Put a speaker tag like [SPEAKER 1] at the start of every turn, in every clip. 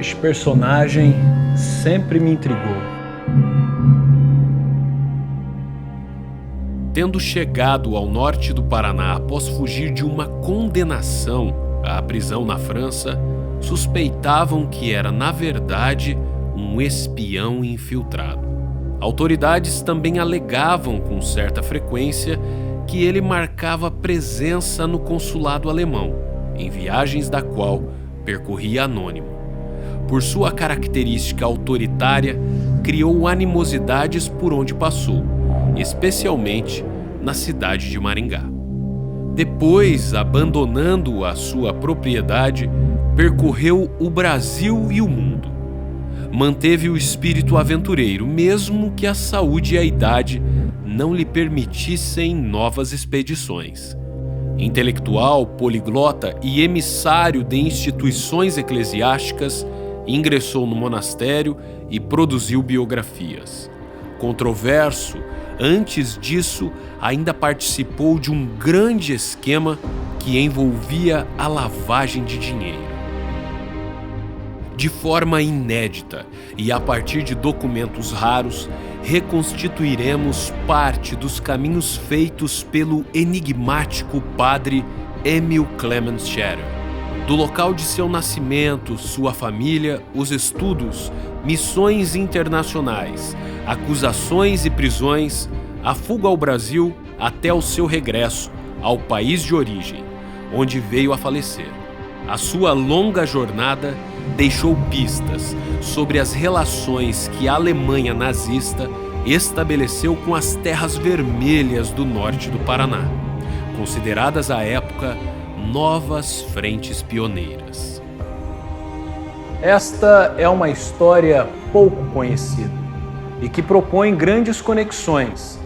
[SPEAKER 1] Este personagem sempre me intrigou.
[SPEAKER 2] Tendo chegado ao norte do Paraná após fugir de uma condenação à prisão na França, suspeitavam que era, na verdade, um espião infiltrado. Autoridades também alegavam com certa frequência que ele marcava presença no consulado alemão, em viagens da qual percorria anônimo. Por sua característica autoritária, criou animosidades por onde passou, especialmente na cidade de Maringá. Depois, abandonando a sua propriedade, percorreu o Brasil e o mundo. Manteve o espírito aventureiro, mesmo que a saúde e a idade não lhe permitissem novas expedições. Intelectual, poliglota e emissário de instituições eclesiásticas, ingressou no monastério e produziu biografias. Controverso, antes disso, ainda participou de um grande esquema que envolvia a lavagem de dinheiro. De forma inédita e a partir de documentos raros, reconstituiremos parte dos caminhos feitos pelo enigmático padre Emil Clemens Scherer. Do local de seu nascimento, sua família, os estudos, missões internacionais, acusações e prisões, a fuga ao Brasil até o seu regresso ao país de origem, onde veio a falecer. A sua longa jornada deixou pistas sobre as relações que a Alemanha nazista estabeleceu com as terras vermelhas do norte do Paraná, consideradas à época novas frentes pioneiras.
[SPEAKER 1] Esta é uma história pouco conhecida e que propõe grandes conexões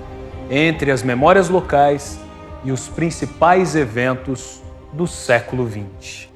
[SPEAKER 1] entre as memórias locais e os principais eventos do século XX.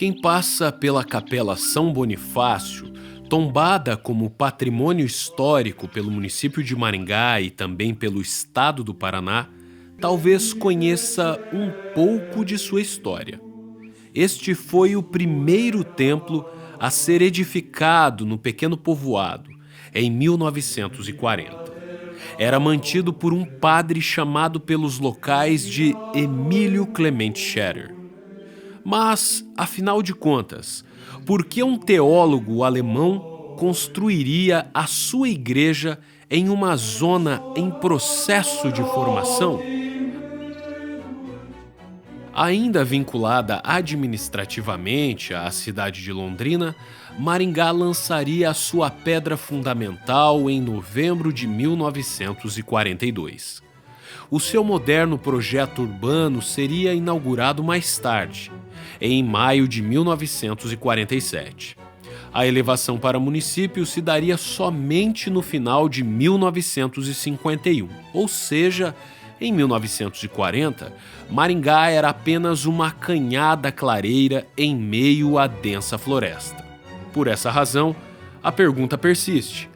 [SPEAKER 2] Quem passa pela Capela São Bonifácio, tombada como patrimônio histórico pelo município de Maringá e também pelo estado do Paraná, talvez conheça um pouco de sua história. Este foi o primeiro templo a ser edificado no pequeno povoado, em 1940. Era mantido por um padre chamado pelos locais de Emílio Clemente Scherer. Mas, afinal de contas, por que um teólogo alemão construiria a sua igreja em uma zona em processo de formação? Ainda vinculada administrativamente à cidade de Londrina, Maringá lançaria a sua pedra fundamental em novembro de 1942. O seu moderno projeto urbano seria inaugurado mais tarde, em maio de 1947. A elevação para município se daria somente no final de 1951, ou seja, em 1940, Maringá era apenas uma acanhada clareira em meio à densa floresta. Por essa razão, a pergunta persiste: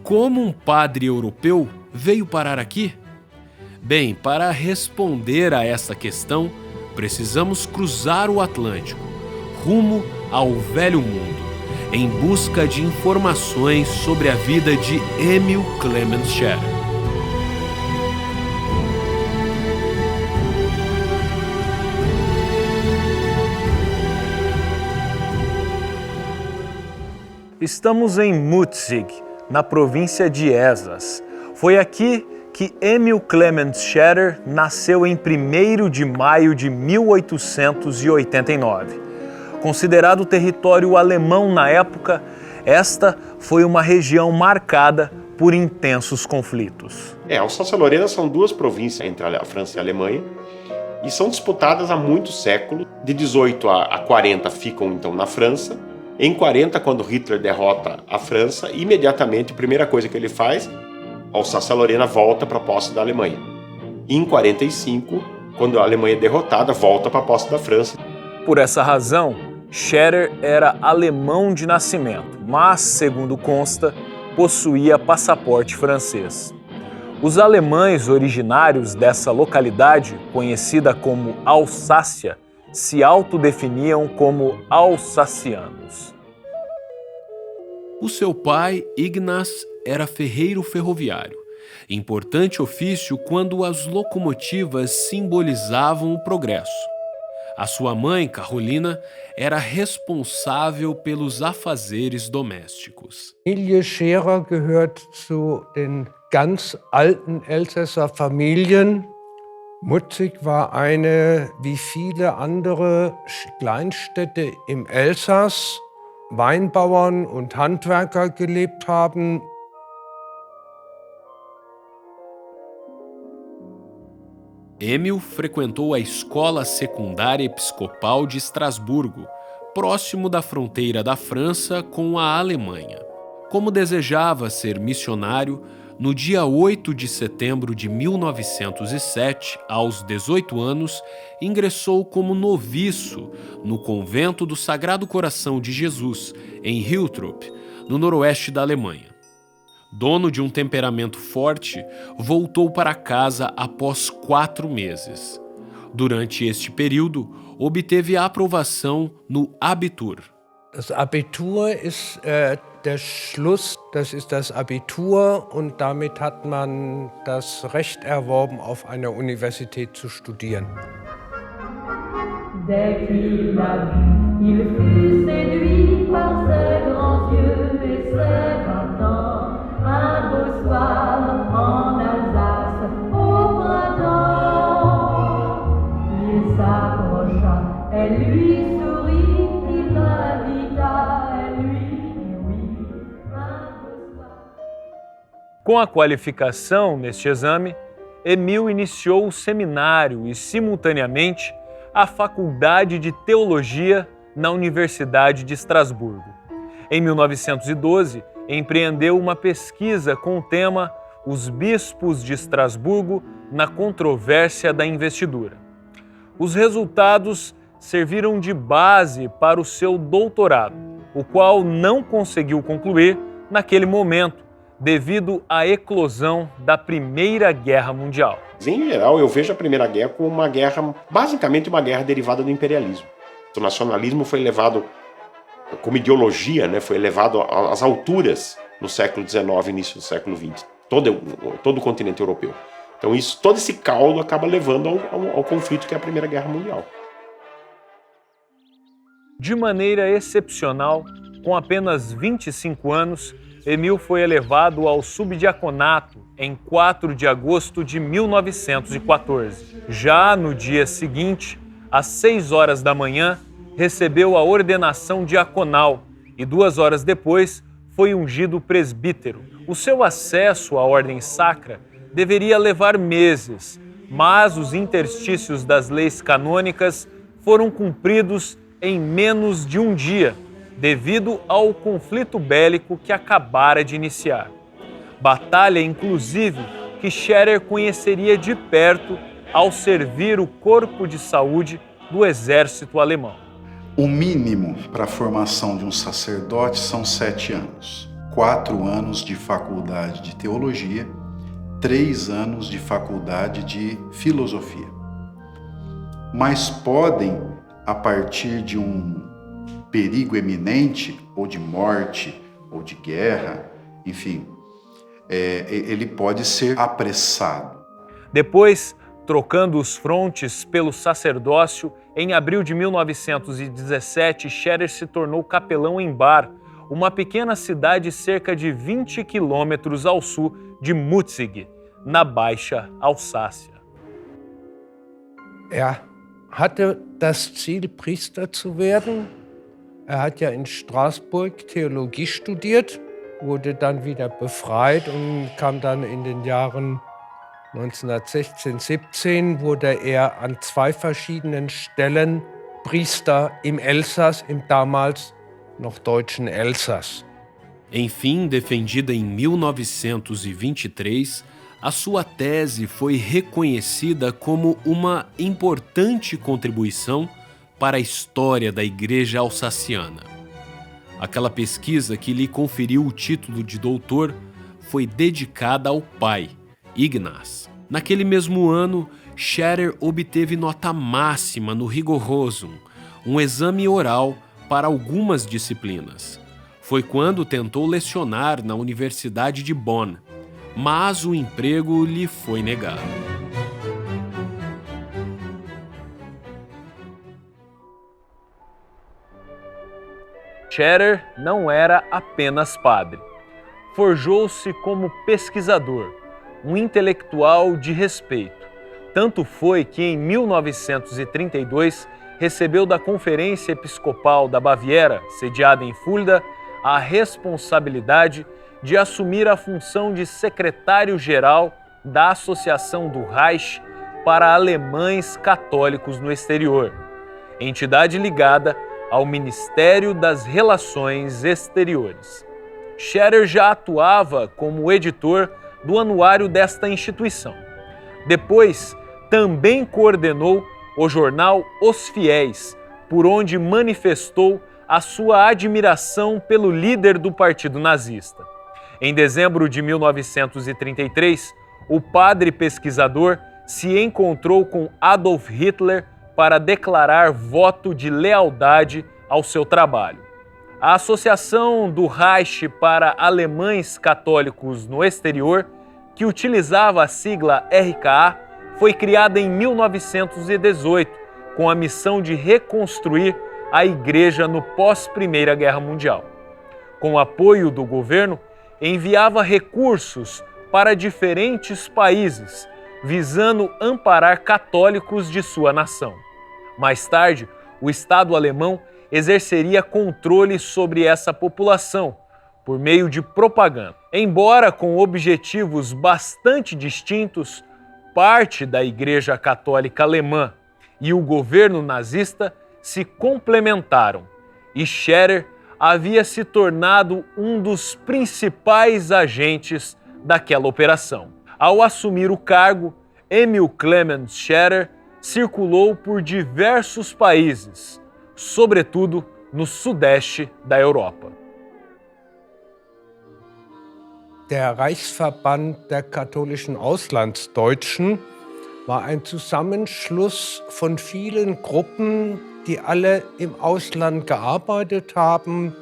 [SPEAKER 2] como um padre europeu veio parar aqui? Bem, para responder a essa questão, precisamos cruzar o Atlântico, rumo ao Velho Mundo, em busca de informações sobre a vida de Emil Clemens Scherer.
[SPEAKER 1] Estamos em Mutzig, na província de Esas. Foi aqui que Emil Clemens Scherer nasceu em 1º de maio de 1889. Considerado território alemão na época, esta foi uma região marcada por intensos conflitos.
[SPEAKER 3] Alsácia-Lorena são duas províncias entre a França e a Alemanha e são disputadas há muitos séculos. De 18 a 40 ficam então na França. Em 40, quando Hitler derrota a França, imediatamente a primeira coisa que ele faz, Alsácia-Lorena volta para a posse da Alemanha. E em 45, quando a Alemanha é derrotada, volta para a posse da França.
[SPEAKER 1] Por essa razão, Scherer era alemão de nascimento, mas, segundo consta, possuía passaporte francês. Os alemães originários dessa localidade, conhecida como Alsácia, se autodefiniam como alsacianos.
[SPEAKER 2] O seu pai, Ignaz, era ferreiro ferroviário, importante ofício quando as locomotivas simbolizavam o progresso. A sua mãe, Carolina, era responsável pelos afazeres domésticos.
[SPEAKER 4] Die Familie Scherer gehört zu den ganz alten Elsässer Familien. Mutzig war eine, wie viele andere Kleinstädte im Elsass, Weinbauern und Handwerker gelebt haben.
[SPEAKER 2] Emil frequentou a Escola Secundária Episcopal de Estrasburgo, próximo da fronteira da França com a Alemanha. Como desejava ser missionário, no dia 8 de setembro de 1907, aos 18 anos, ingressou como noviço no Convento do Sagrado Coração de Jesus, em Hiltrop, no noroeste da Alemanha. Dono de um temperamento forte, voltou para casa após 4 meses. Durante este período, obteve a aprovação no Abitur.
[SPEAKER 4] Das Abitur ist der Schluss, das ist das Abitur und damit hat man das Recht erworben, auf einer Universität zu studieren.
[SPEAKER 5] Dès qu'il l'a vu, il fut séduit par ses grands yeux et ses 20 ans. Un beau soir en Alsace au printemps, il s'approcha, elle lui sourit, il l'invita, elle lui dit oui. Un beau soir.
[SPEAKER 1] Com a qualificação neste exame, Emil iniciou o seminário e, simultaneamente, a Faculdade de Teologia na Universidade de Estrasburgo. Em 1912, empreendeu uma pesquisa com o tema Os Bispos de Estrasburgo na Controvérsia da Investidura. Os resultados serviram de base para o seu doutorado, o qual não conseguiu concluir naquele momento, devido à eclosão da Primeira Guerra Mundial.
[SPEAKER 3] Em geral, eu vejo a Primeira Guerra como uma guerra, basicamente uma guerra derivada do imperialismo. O nacionalismo foi levado como ideologia, né, foi elevado às alturas no século XIX, início do século XX, todo o continente europeu. Então todo esse caldo acaba levando ao conflito que é a Primeira Guerra Mundial.
[SPEAKER 1] De maneira excepcional, com apenas 25 anos, Emil foi elevado ao subdiaconato em 4 de agosto de 1914. Já no dia seguinte, às 6 horas da manhã, recebeu a ordenação diaconal e 2 horas depois foi ungido presbítero. O seu acesso à ordem sacra deveria levar meses, mas os interstícios das leis canônicas foram cumpridos em menos de um dia, devido ao conflito bélico que acabara de iniciar. Batalha, inclusive, que Scherer conheceria de perto ao servir o corpo de saúde do exército alemão.
[SPEAKER 6] O mínimo para a formação de um sacerdote são 7 anos. 4 anos de faculdade de teologia, 3 anos de faculdade de filosofia. Mas podem, a partir de um perigo eminente, ou de morte, ou de guerra, enfim, ele pode ser apressado.
[SPEAKER 1] Depois, trocando os frontes pelo sacerdócio, em abril de 1917, Scherer se tornou capelão em Bar, uma pequena cidade cerca de 20 quilômetros ao sul de Mutzig, na Baixa Alsácia.
[SPEAKER 4] Hatte das Ziel, Priester zu werden. Hat ja in Straßburg Theologie studiert, wurde dann wieder befreit und kam dann in den Jahren 1916, 17 wurde er an 2 verschiedenen Stellen Priester im Elsass, im damals noch deutschen Elsass.
[SPEAKER 2] Enfim, defendida em 1923, a sua tese foi reconhecida como uma importante contribuição para a história da Igreja Alsaciana. Aquela pesquisa que lhe conferiu o título de doutor foi dedicada ao pai, Ignaz. Naquele mesmo ano, Scherer obteve nota máxima no Rigorosum, um exame oral para algumas disciplinas. Foi quando tentou lecionar na Universidade de Bonn, mas o emprego lhe foi negado.
[SPEAKER 1] Scherer não era apenas padre. Forjou-se como pesquisador, um intelectual de respeito. Tanto foi que em 1932 recebeu da Conferência Episcopal da Baviera, sediada em Fulda, a responsabilidade de assumir a função de secretário-geral da Associação do Reich para Alemães Católicos no Exterior, entidade ligada ao Ministério das Relações Exteriores. Scherer já atuava como editor do anuário desta instituição. Depois, também coordenou o jornal Os Fiéis, por onde manifestou a sua admiração pelo líder do partido nazista. Em dezembro de 1933, o padre pesquisador se encontrou com Adolf Hitler para declarar voto de lealdade ao seu trabalho. A Associação do Reich para Alemães Católicos no Exterior, que utilizava a sigla RKA, foi criada em 1918 com a missão de reconstruir a Igreja no pós-Primeira Guerra Mundial. Com o apoio do governo, enviava recursos para diferentes países, visando amparar católicos de sua nação. Mais tarde, o Estado alemão exerceria controle sobre essa população por meio de propaganda. Embora com objetivos bastante distintos, parte da Igreja Católica Alemã e o governo nazista se complementaram, e Scherer havia se tornado um dos principais agentes daquela operação. Ao assumir o cargo, Emil Clemens Scherer circulou por diversos países, sobretudo no sudeste da Europa.
[SPEAKER 4] Der Reichsverband der katholischen Auslandsdeutschen war ein Zusammenschluss von vielen Gruppen, die alle im Ausland gearbeitet haben,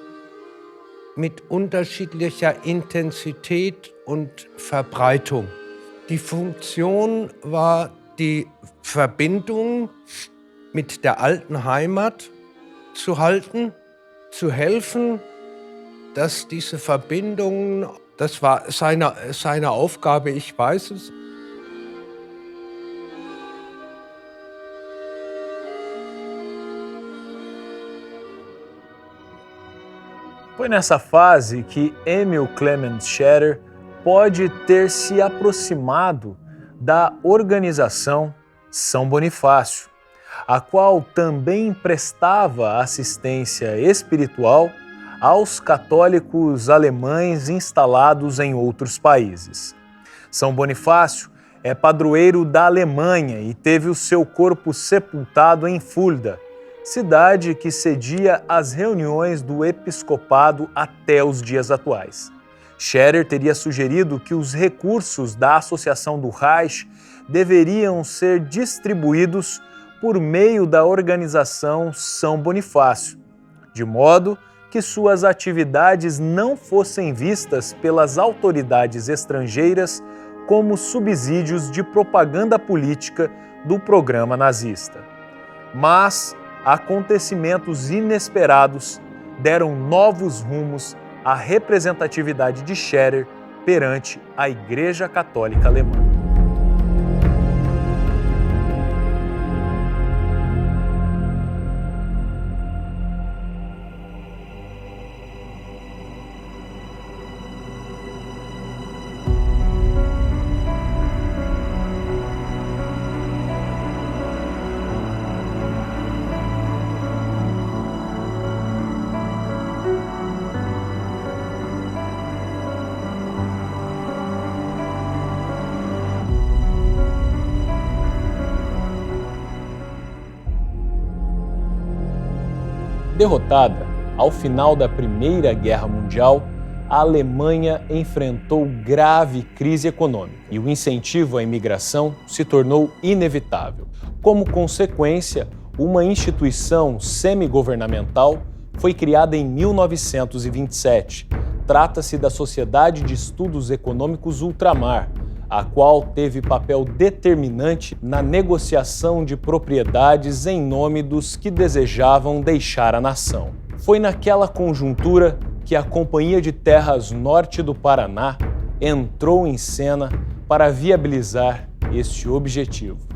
[SPEAKER 4] mit unterschiedlicher Intensität und Verbreitung. Die Funktion war die Verbindung mit der alten Heimat zu halten, zu helfen dass diese Verbindungen, das war seine Aufgabe, ich weiß es.
[SPEAKER 1] Foi nessa fase que Emil Clement Scherer pode ter se aproximado da organização São Bonifácio, a qual também prestava assistência espiritual aos católicos alemães instalados em outros países. São Bonifácio é padroeiro da Alemanha e teve o seu corpo sepultado em Fulda, cidade que cedia às reuniões do episcopado até os dias atuais. Scherer teria sugerido que os recursos da Associação do Reich deveriam ser distribuídos por meio da organização São Bonifácio, de modo que suas atividades não fossem vistas pelas autoridades estrangeiras como subsídios de propaganda política do programa nazista. Mas acontecimentos inesperados deram novos rumos à representatividade de Scherer perante a Igreja Católica Alemã. Derrotada, ao final da Primeira Guerra Mundial, a Alemanha enfrentou grave crise econômica e o incentivo à imigração se tornou inevitável. Como consequência, uma instituição semi-governamental foi criada em 1927. Trata-se da Sociedade de Estudos Econômicos Ultramar, a qual teve papel determinante na negociação de propriedades em nome dos que desejavam deixar a nação. Foi naquela conjuntura que a Companhia de Terras Norte do Paraná entrou em cena para viabilizar este objetivo.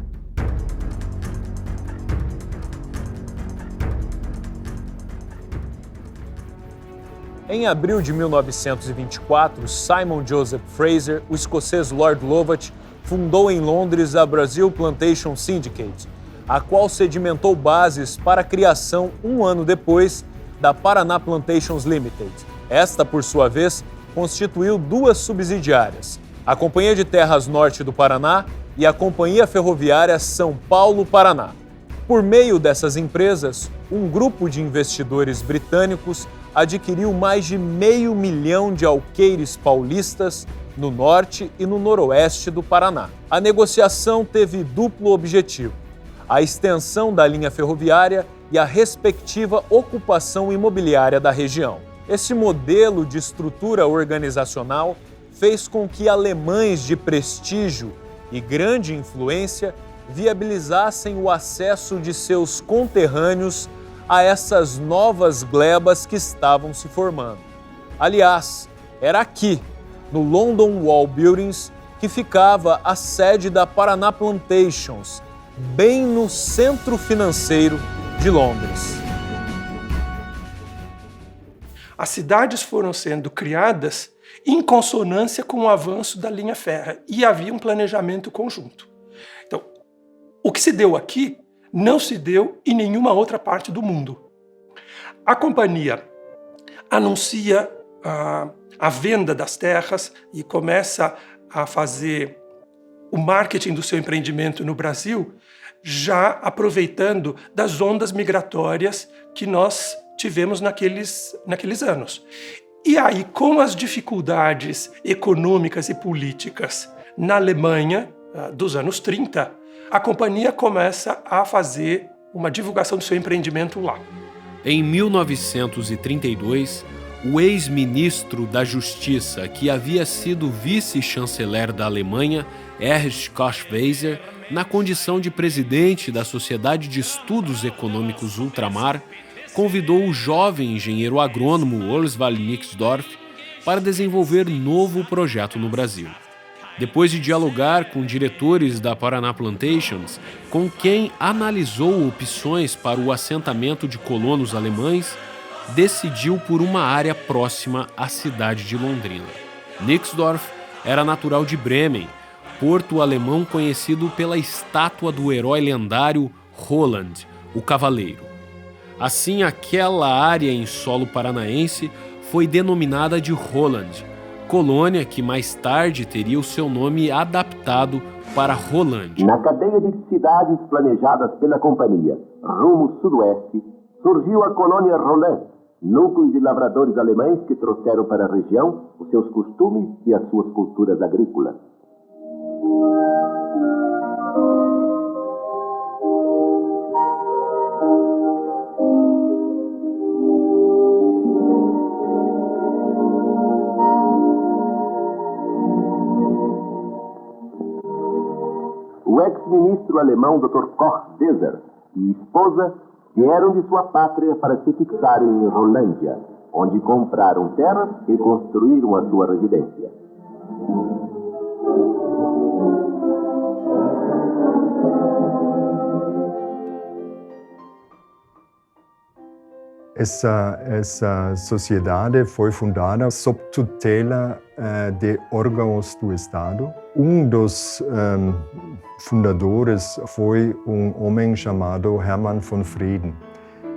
[SPEAKER 1] Em abril de 1924, Simon Joseph Fraser, o escocês Lord Lovat, fundou em Londres a Brazil Plantation Syndicate, a qual sedimentou bases para a criação, um ano depois, da Paraná Plantations Limited. Esta, por sua vez, constituiu duas subsidiárias, a Companhia de Terras Norte do Paraná e a Companhia Ferroviária São Paulo-Paraná. Por meio dessas empresas, um grupo de investidores britânicos adquiriu mais de 500 mil de alqueires paulistas no norte e no noroeste do Paraná. A negociação teve duplo objetivo: a extensão da linha ferroviária e a respectiva ocupação imobiliária da região. Esse modelo de estrutura organizacional fez com que alemães de prestígio e grande influência viabilizassem o acesso de seus conterrâneos a essas novas glebas que estavam se formando. Aliás, era aqui, no London Wall Buildings, que ficava a sede da Paraná Plantations, bem no centro financeiro de Londres.
[SPEAKER 7] As cidades foram sendo criadas em consonância com o avanço da linha férrea e havia um planejamento conjunto. Então, o que se deu aqui não se deu em nenhuma outra parte do mundo. A companhia anuncia a venda das terras e começa a fazer o marketing do seu empreendimento no Brasil, já aproveitando das ondas migratórias que nós tivemos naqueles anos. E aí, com as dificuldades econômicas e políticas na Alemanha dos anos 30, a companhia começa a fazer uma divulgação do seu empreendimento lá.
[SPEAKER 2] Em 1932, o ex-ministro da Justiça, que havia sido vice-chanceler da Alemanha, Erich Koch-Weiser, na condição de presidente da Sociedade de Estudos Econômicos Ultramar, convidou o jovem engenheiro agrônomo Oswald Nixdorf para desenvolver novo projeto no Brasil. Depois de dialogar com diretores da Paraná Plantations, com quem analisou opções para o assentamento de colonos alemães, decidiu por uma área próxima à cidade de Londrina. Nixdorf era natural de Bremen, porto alemão conhecido pela estátua do herói lendário Roland, o Cavaleiro. Assim, aquela área em solo paranaense foi denominada de Roland, colônia que mais tarde teria o seu nome adaptado para Rolândia.
[SPEAKER 8] Na cadeia de cidades planejadas pela companhia, rumo sudoeste, surgiu a colônia Roland, núcleo de lavradores alemães que trouxeram para a região os seus costumes e as suas culturas agrícolas. O ex-ministro alemão Dr. Koch-Weser e esposa vieram de sua pátria para se fixarem em Rolândia, onde compraram terras e construíram a sua residência.
[SPEAKER 9] Essa sociedade foi fundada sob tutela de órgãos do Estado. Um dos fundadores foi um homem chamado Hermann von Frieden.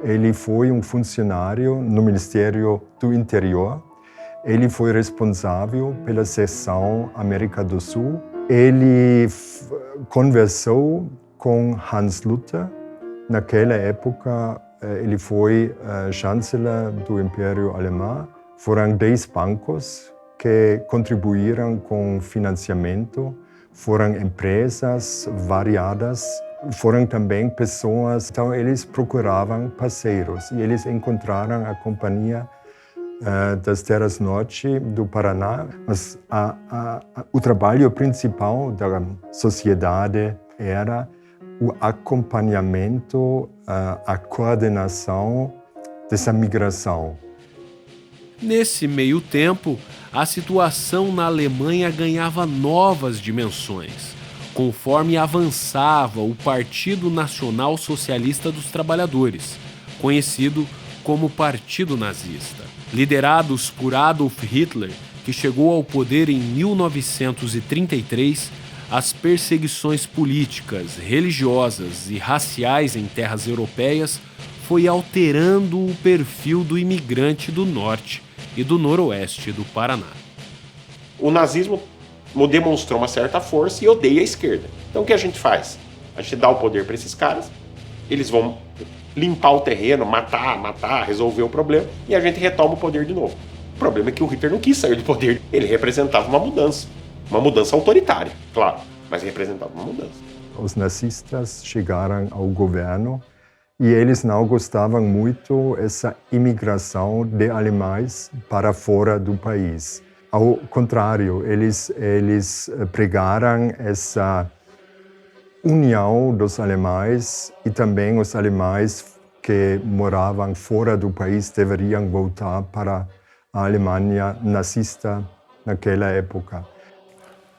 [SPEAKER 9] Ele foi um funcionário no Ministério do Interior. Ele foi responsável pela seção América do Sul. Ele conversou com Hans Luther. Naquela época, ele foi chanceler do Império Alemão. Foram 10 bancos que contribuíram com financiamento. Foram empresas variadas. Foram também pessoas. Então, eles procuravam parceiros e eles encontraram a Companhia das Terras Norte do Paraná. Mas o trabalho principal da sociedade era o acompanhamento, a coordenação dessa migração.
[SPEAKER 2] Nesse meio tempo, a situação na Alemanha ganhava novas dimensões, conforme avançava o Partido Nacional Socialista dos Trabalhadores, conhecido como Partido Nazista. Liderados por Adolf Hitler, que chegou ao poder em 1933, as perseguições políticas, religiosas e raciais em terras europeias foi alterando o perfil do imigrante do norte e do noroeste do Paraná.
[SPEAKER 3] O nazismo demonstrou uma certa força e odeia a esquerda. Então o que a gente faz? A gente dá o poder para esses caras, eles vão limpar o terreno, matar, resolver o problema, e a gente retoma o poder de novo. O problema é que o Hitler não quis sair do poder, ele representava uma mudança autoritária, claro, mas representava uma mudança.
[SPEAKER 9] Os nazistas chegaram ao governo e eles não gostavam muito dessa imigração de alemães para fora do país. Ao contrário, eles pregaram essa união dos alemães e também os alemães que moravam fora do país deveriam voltar para a Alemanha nazista naquela época.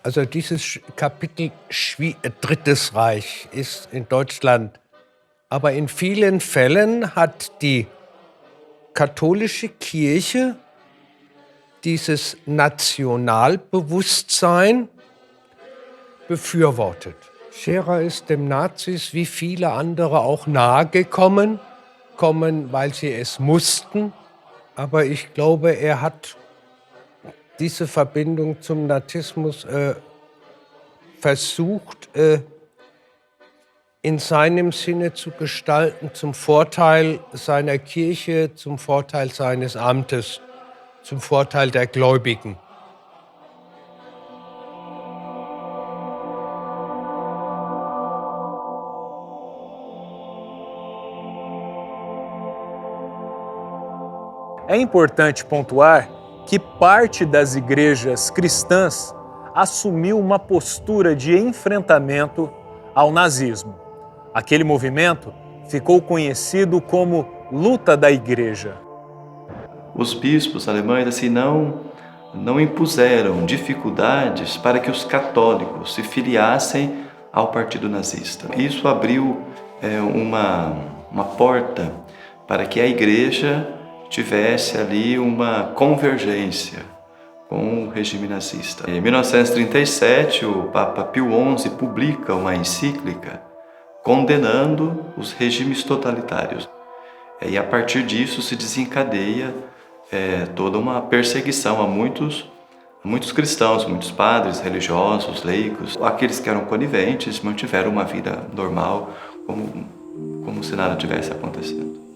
[SPEAKER 4] Also dieses Kapitel Drittes Reich ist in Deutschland, aber in vielen Fällen hat die katholische Kirche dieses Nationalbewusstsein befürwortet. Scherer ist dem Nazis wie viele andere auch nahe gekommen, weil sie es mussten, aber ich glaube, er hat diese Verbindung zum Nazismus versucht, in seinem Sinne zu gestalten, zum Vorteil seiner Kirche, zum Vorteil seines Amtes, zum Vorteil der Gläubigen.
[SPEAKER 1] É importante pontuar que parte das igrejas cristãs assumiu uma postura de enfrentamento ao nazismo. Aquele movimento ficou conhecido como luta da Igreja.
[SPEAKER 10] Os bispos alemães assim não impuseram dificuldades para que os católicos se filiassem ao partido nazista. Isso abriu uma porta para que a Igreja tivesse ali uma convergência com o regime nazista. Em 1937, o Papa Pio XI publica uma encíclica condenando os regimes totalitários. E a partir disso se desencadeia toda uma perseguição a muitos cristãos, muitos padres, religiosos, leigos. Aqueles que eram coniventes mantiveram uma vida normal, como se nada tivesse acontecendo.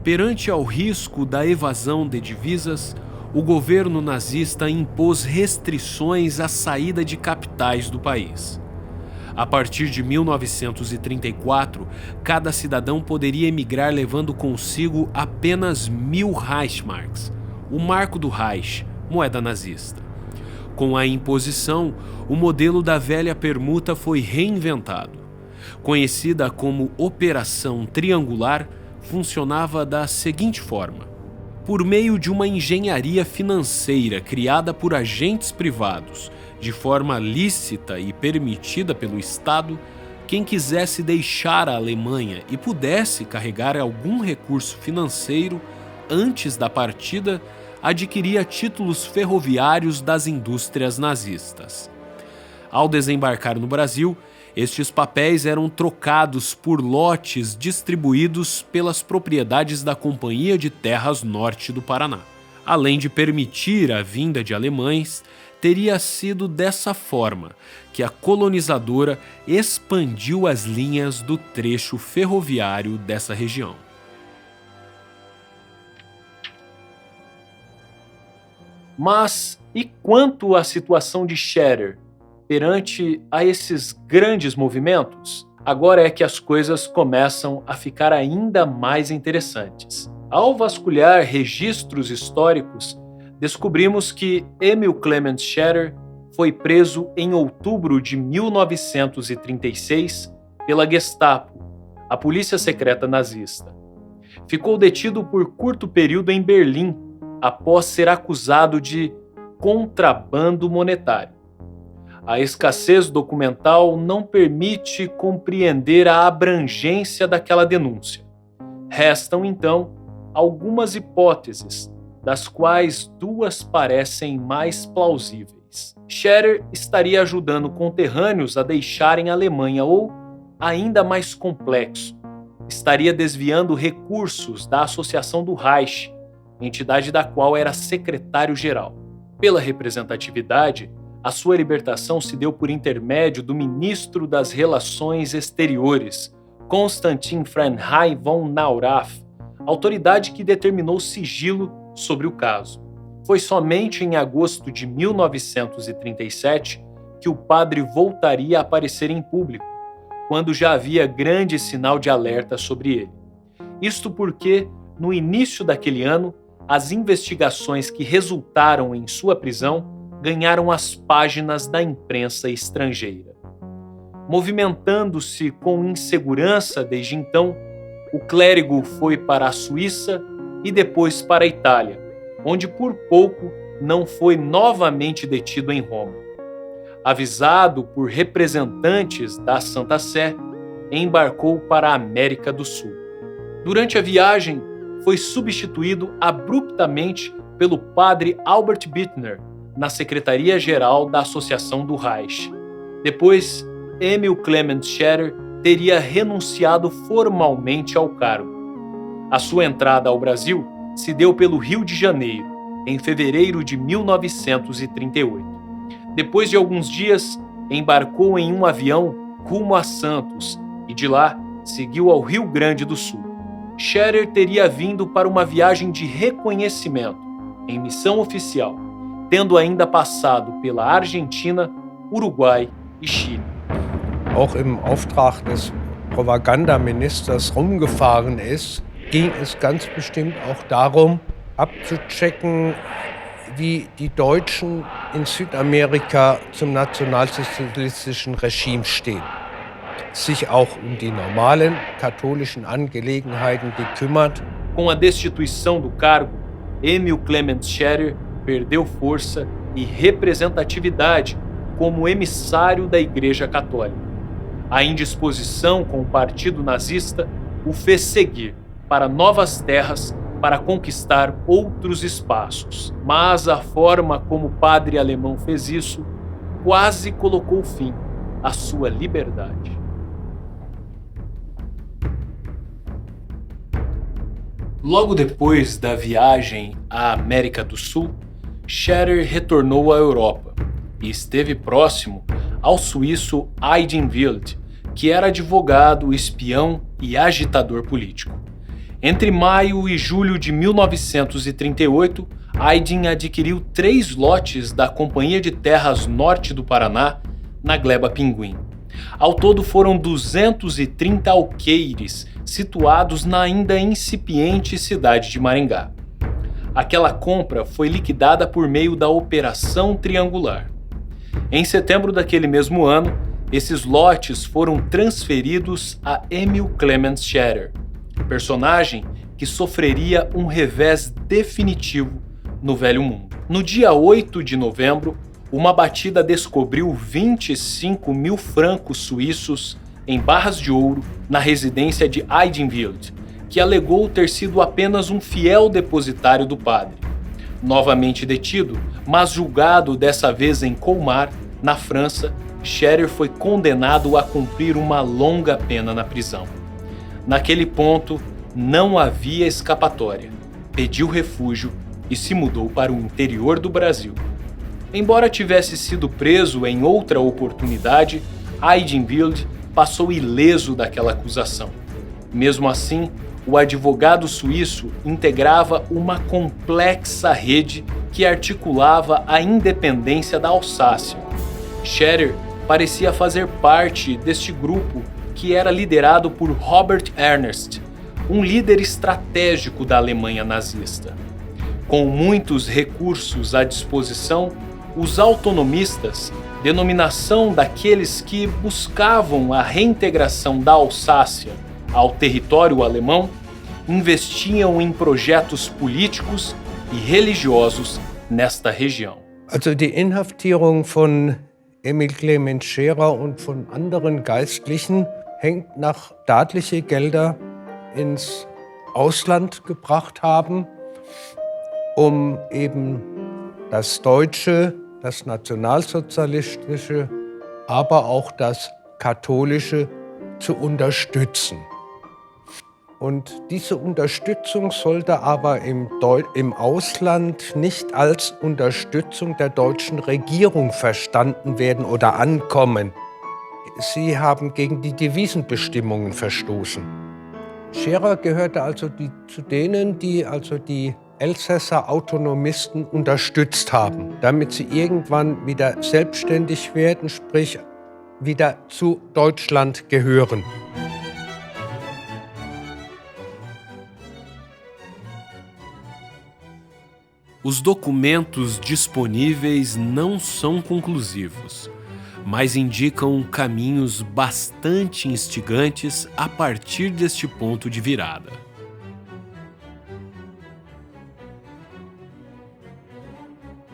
[SPEAKER 2] Perante ao risco da evasão de divisas, o governo nazista impôs restrições à saída de capitais do país. A partir de 1934, cada cidadão poderia emigrar levando consigo apenas 1000 Reichsmarks, o marco do Reich, moeda nazista. Com a imposição, o modelo da velha permuta foi reinventado. Conhecida como Operação Triangular, funcionava da seguinte forma: por meio de uma engenharia financeira criada por agentes privados, de forma lícita e permitida pelo Estado, quem quisesse deixar a Alemanha e pudesse carregar algum recurso financeiro antes da partida, adquiria títulos ferroviários das indústrias nazistas. Ao desembarcar no Brasil, estes papéis eram trocados por lotes distribuídos pelas propriedades da Companhia de Terras Norte do Paraná. Além de permitir a vinda de alemães, teria sido dessa forma que a colonizadora expandiu as linhas do trecho ferroviário dessa região.
[SPEAKER 1] Mas e quanto à situação de Scherer? Perante a esses grandes movimentos, agora é que as coisas começam a ficar ainda mais interessantes. Ao vasculhar registros históricos, descobrimos que Emil Clement Scherer foi preso em outubro de 1936 pela Gestapo, a polícia secreta nazista. Ficou detido por curto período em Berlim, após ser acusado de contrabando monetário. A escassez documental não permite compreender a abrangência daquela denúncia. Restam, então, algumas hipóteses, das quais duas parecem mais plausíveis. Scherer estaria ajudando conterrâneos a deixarem a Alemanha ou, ainda mais complexo, estaria desviando recursos da Associação do Reich, entidade da qual era secretário-geral. Pela representatividade, a sua libertação se deu por intermédio do ministro das Relações Exteriores, Konstantin Freiherr von Neurath, autoridade que determinou sigilo sobre o caso. Foi somente em agosto de 1937 que o padre voltaria a aparecer em público, quando já havia grande sinal de alerta sobre ele. Isto porque, no início daquele ano, as investigações que resultaram em sua prisão ganharam as páginas da imprensa estrangeira. Movimentando-se com insegurança desde então, o clérigo foi para a Suíça e depois para a Itália, onde por pouco não foi novamente detido em Roma. Avisado por representantes da Santa Sé, embarcou para a América do Sul. Durante a viagem, foi substituído abruptamente pelo padre Albert Bittner, na Secretaria-Geral da Associação do Reich. Depois, Emil Clement Scherer teria renunciado formalmente ao cargo. A sua entrada ao Brasil se deu pelo Rio de Janeiro, em fevereiro de 1938. Depois de alguns dias, embarcou em um avião rumo a Santos e de lá seguiu ao Rio Grande do Sul. Scherer teria vindo para uma viagem de reconhecimento, em missão oficial, tendo ainda passado pela Argentina, Uruguai e Chile.
[SPEAKER 4] Auch im Auftrag des Propagandaministers rumgefahren ist. ging es ganz bestimmt auch darum, abzuchecken, wie die Deutschen in Südamerika zum nationalsozialistischen Regime stehen. Sich auch die normalen katholischen Angelegenheiten gekümmert.
[SPEAKER 1] Com a destituição do cargo, Emil Clement Scherer perdeu força e representatividade como emissário da Igreja Católica. A indisposição com o partido nazista o fez seguir para novas terras para conquistar outros espaços. Mas a forma como o padre alemão fez isso quase colocou fim à sua liberdade. Logo depois da viagem à América do Sul, Scherer retornou à Europa e esteve próximo ao suíço Aydin Wild, que era advogado, espião e agitador político. Entre maio e julho de 1938, Aydin adquiriu 3 lotes da Companhia de Terras Norte do Paraná, na Gleba Pinguim. Ao todo foram 230 alqueires situados na ainda incipiente cidade de Maringá. Aquela compra foi liquidada por meio da Operação Triangular. Em setembro daquele mesmo ano, esses lotes foram transferidos a Emil Clement Scherer, personagem que sofreria um revés definitivo no Velho Mundo. No dia 8 de novembro, uma batida descobriu 25 mil francos suíços em barras de ouro na residência de Aydin Wild, que alegou ter sido apenas um fiel depositário do padre. Novamente detido, mas julgado dessa vez em Colmar, na França, Scherer foi condenado a cumprir uma longa pena na prisão. Naquele ponto, não havia escapatória. Pediu refúgio e se mudou para o interior do Brasil. Embora tivesse sido preso em outra oportunidade, Aydin Wild passou ileso daquela acusação. Mesmo assim, o advogado suíço integrava uma complexa rede que articulava a independência da Alsácia. Scherer parecia fazer parte deste grupo que era liderado por Robert Ernest, um líder estratégico da Alemanha nazista. Com muitos recursos à disposição, os autonomistas, denominação daqueles que buscavam a reintegração da Alsácia ao território alemão, investiam em projetos políticos e religiosos nesta região.
[SPEAKER 4] Also die Inhaftierung von Emil Clement Scherer und von anderen Geistlichen hängt nach staatliche Gelder ins Ausland gebracht haben, um eben das deutsche, das nationalsozialistische, aber auch das katholische zu unterstützen. Und diese Unterstützung sollte aber im Ausland nicht als Unterstützung der deutschen Regierung verstanden werden oder ankommen. Sie haben gegen die Devisenbestimmungen verstoßen. Scherer gehörte also zu denen, die also die Elsässer Autonomisten unterstützt haben, damit sie irgendwann wieder selbstständig werden, sprich wieder zu Deutschland gehören.
[SPEAKER 2] Os documentos disponíveis não são conclusivos, mas indicam caminhos bastante instigantes a partir deste ponto de virada.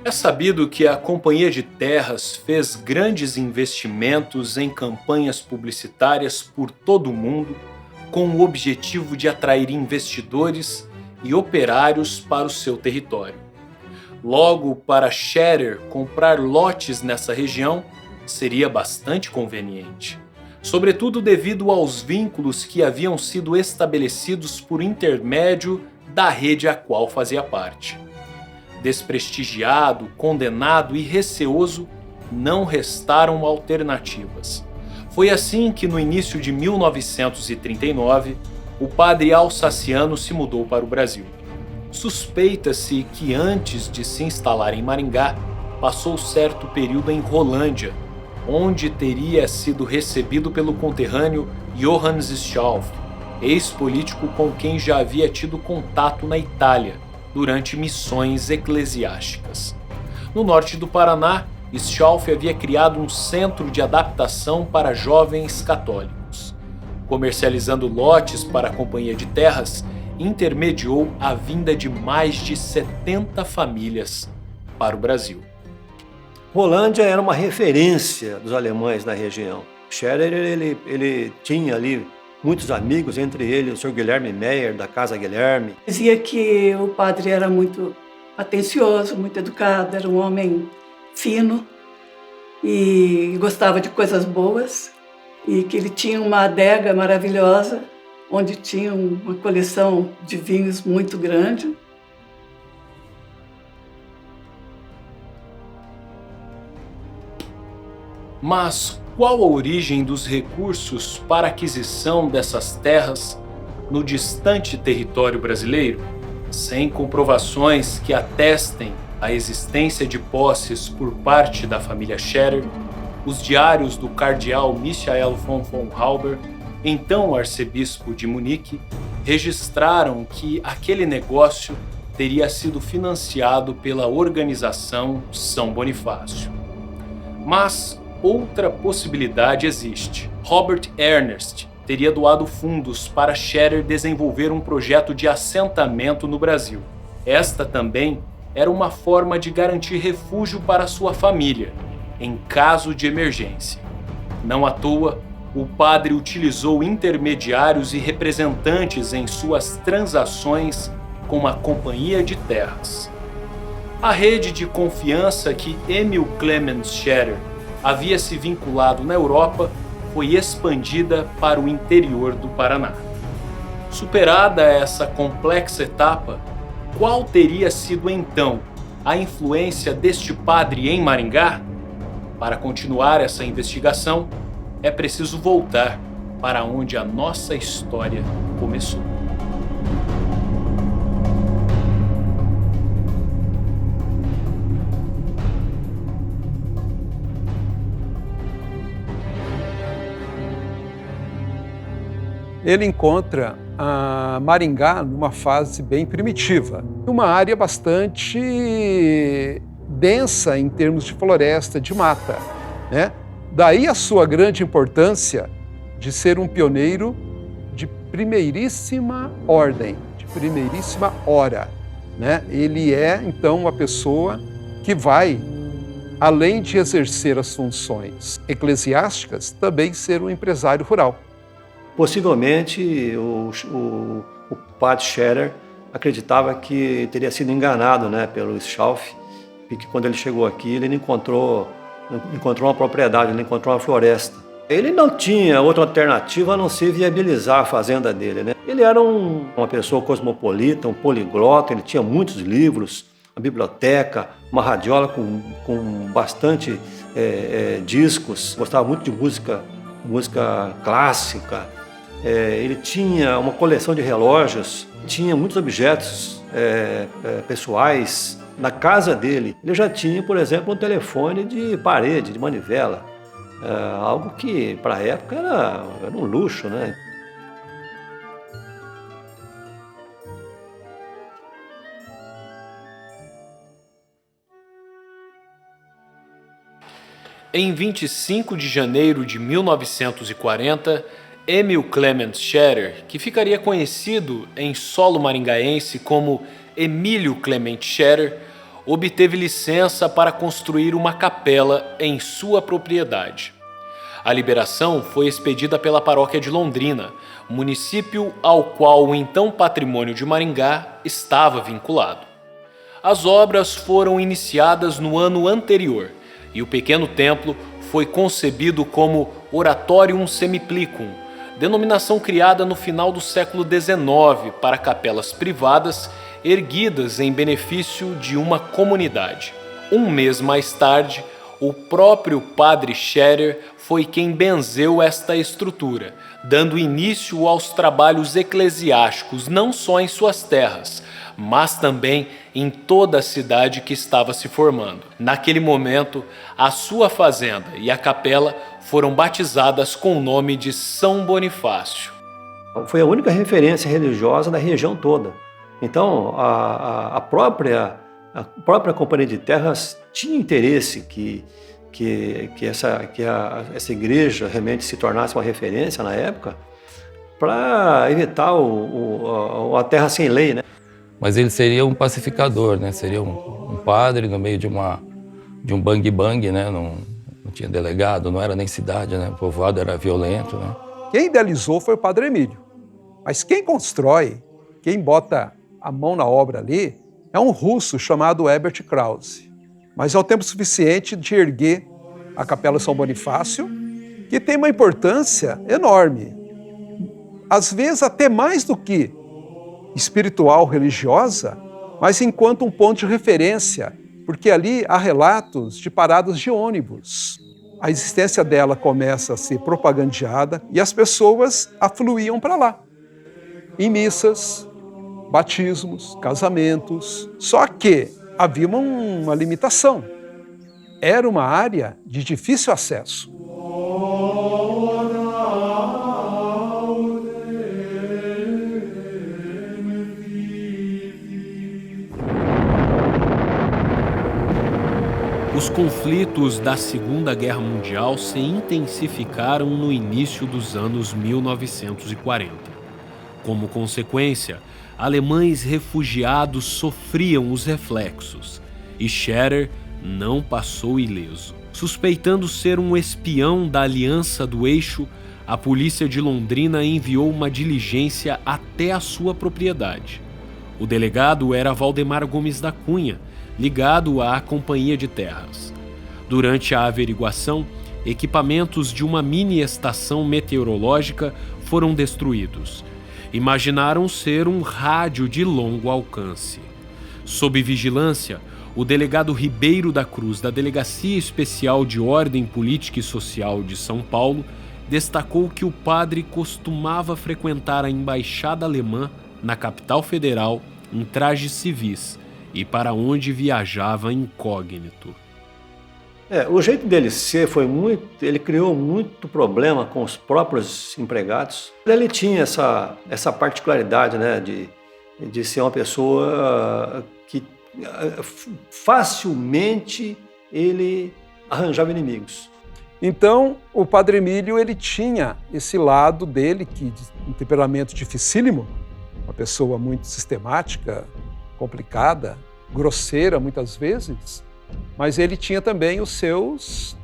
[SPEAKER 1] É sabido que a Companhia de Terras fez grandes investimentos em campanhas publicitárias por todo o mundo, com o objetivo de atrair investidores e operários para o seu território. Logo, para Scherer comprar lotes nessa região seria bastante conveniente, sobretudo devido aos vínculos que haviam sido estabelecidos por intermédio da rede a qual fazia parte. Desprestigiado, condenado e receoso, não restaram alternativas. Foi assim que, no início de 1939, o padre alsaciano se mudou para o Brasil. Suspeita-se que antes de se instalar em Maringá, passou certo período em Rolândia, onde teria sido recebido pelo conterrâneo Johannes Schauff, ex-político com quem já havia tido contato na Itália durante missões eclesiásticas. No norte do Paraná, Schauff havia criado um centro de adaptação para jovens católicos. Comercializando lotes para a Companhia de Terras, intermediou a vinda de mais de 70 famílias para o Brasil.
[SPEAKER 11] Rolândia era uma referência dos alemães na região. Scherer ele tinha ali muitos amigos, entre eles o Sr. Guilherme Meyer, da Casa Guilherme.
[SPEAKER 12] Dizia que o padre era muito atencioso, muito educado, era um homem fino e gostava de coisas boas, e que ele tinha uma adega maravilhosa, onde tinha uma coleção de vinhos muito grande.
[SPEAKER 1] Mas qual a origem dos recursos para a aquisição dessas terras no distante território brasileiro? Sem comprovações que atestem a existência de posses por parte da família Scherer, os diários do cardeal Michael von Halber, então arcebispo de Munique, registraram que aquele negócio teria sido financiado pela organização São Bonifácio. Mas outra possibilidade existe. Robert Ernest teria doado fundos para Scherer desenvolver um projeto de assentamento no Brasil. Esta também era uma forma de garantir refúgio para sua família, em caso de emergência. Não à toa, o padre utilizou intermediários e representantes em suas transações com a Companhia de Terras. A rede de confiança que Emil Clemens Scherer havia se vinculado na Europa foi expandida para o interior do Paraná. Superada essa complexa etapa, qual teria sido então a influência deste padre em Maringá? Para continuar essa investigação, é preciso voltar para onde a nossa história começou.
[SPEAKER 13] Ele encontra a Maringá numa fase bem primitiva, uma área bastante densa em termos de floresta, de mata, né? Daí a sua grande importância de ser um pioneiro de primeiríssima ordem, de primeiríssima hora, né? Ele é, então, uma pessoa que vai, além de exercer as funções eclesiásticas, também ser um empresário rural.
[SPEAKER 11] Possivelmente, o padre Scherer acreditava que teria sido enganado, né, pelo Schauff, e que quando ele chegou aqui, ele não encontrou uma propriedade, ele encontrou uma floresta. Ele não tinha outra alternativa a não ser viabilizar a fazenda dele, né? Ele era uma pessoa cosmopolita, um poliglota, ele tinha muitos livros, uma biblioteca, uma radiola com bastante discos, gostava muito de música clássica. Ele tinha uma coleção de relógios, tinha muitos objetos pessoais. Na casa dele, ele já tinha, por exemplo, um telefone de parede, de manivela, algo que, para a época, era um luxo, né?
[SPEAKER 1] Em 25 de janeiro de 1940, Emil Clemens Scherer, que ficaria conhecido em solo maringaense como Emílio Clemente Scherer, obteve licença para construir uma capela em sua propriedade. A liberação foi expedida pela paróquia de Londrina, município ao qual o então patrimônio de Maringá estava vinculado. As obras foram iniciadas no ano anterior e o pequeno templo foi concebido como Oratorium Semiplicum, denominação criada no final do século XIX para capelas privadas erguidas em benefício de uma comunidade. Um mês mais tarde, o próprio padre Scherer foi quem benzeu esta estrutura, dando início aos trabalhos eclesiásticos não só em suas terras, mas também em toda a cidade que estava se formando. Naquele momento, a sua fazenda e a capela foram batizadas com o nome de São Bonifácio.
[SPEAKER 11] Foi a única referência religiosa da região toda. Então, a própria Companhia de Terras tinha interesse que essa igreja realmente se tornasse uma referência na época, para evitar a terra sem lei, né?
[SPEAKER 14] Mas ele seria um pacificador, né? Seria um padre no meio de um bang-bang, né? Não tinha delegado, não era nem cidade, né? O povoado era violento, né?
[SPEAKER 13] Quem idealizou foi o Padre Emílio. Mas quem constrói, quem bota a mão na obra ali, é um russo chamado Herbert Krause. Mas é o tempo suficiente de erguer a Capela São Bonifácio, que tem uma importância enorme. Às vezes até mais do que espiritual, religiosa, mas enquanto um ponto de referência, porque ali há relatos de paradas de ônibus. A existência dela começa a ser propagandeada e as pessoas afluíam para lá, em missas, batismos, casamentos. Só que havia uma limitação. Era uma área de difícil acesso.
[SPEAKER 2] Os conflitos da Segunda Guerra Mundial se intensificaram no início dos anos 1940. Como consequência, alemães refugiados sofriam os reflexos, e Scherer não passou ileso. Suspeitando ser um espião da Aliança do Eixo, a polícia de Londrina enviou uma diligência até a sua propriedade. O delegado era Valdemar Gomes da Cunha, ligado à Companhia de Terras. Durante a averiguação, equipamentos de uma mini-estação meteorológica foram destruídos. Imaginaram ser um rádio de longo alcance. Sob vigilância, o delegado Ribeiro da Cruz, da Delegacia Especial de Ordem Política e Social de São Paulo, destacou que o padre costumava frequentar a embaixada alemã na capital federal em trajes civis, e para onde viajava incógnito.
[SPEAKER 11] O jeito dele ser ele criou muito problema com os próprios empregados. Ele tinha essa particularidade, né, de ser uma pessoa que facilmente ele arranjava inimigos.
[SPEAKER 13] Então, o Padre Emílio, ele tinha esse lado dele, um temperamento dificílimo, uma pessoa muito sistemática, complicada, grosseira muitas vezes, mas ele tinha também os seus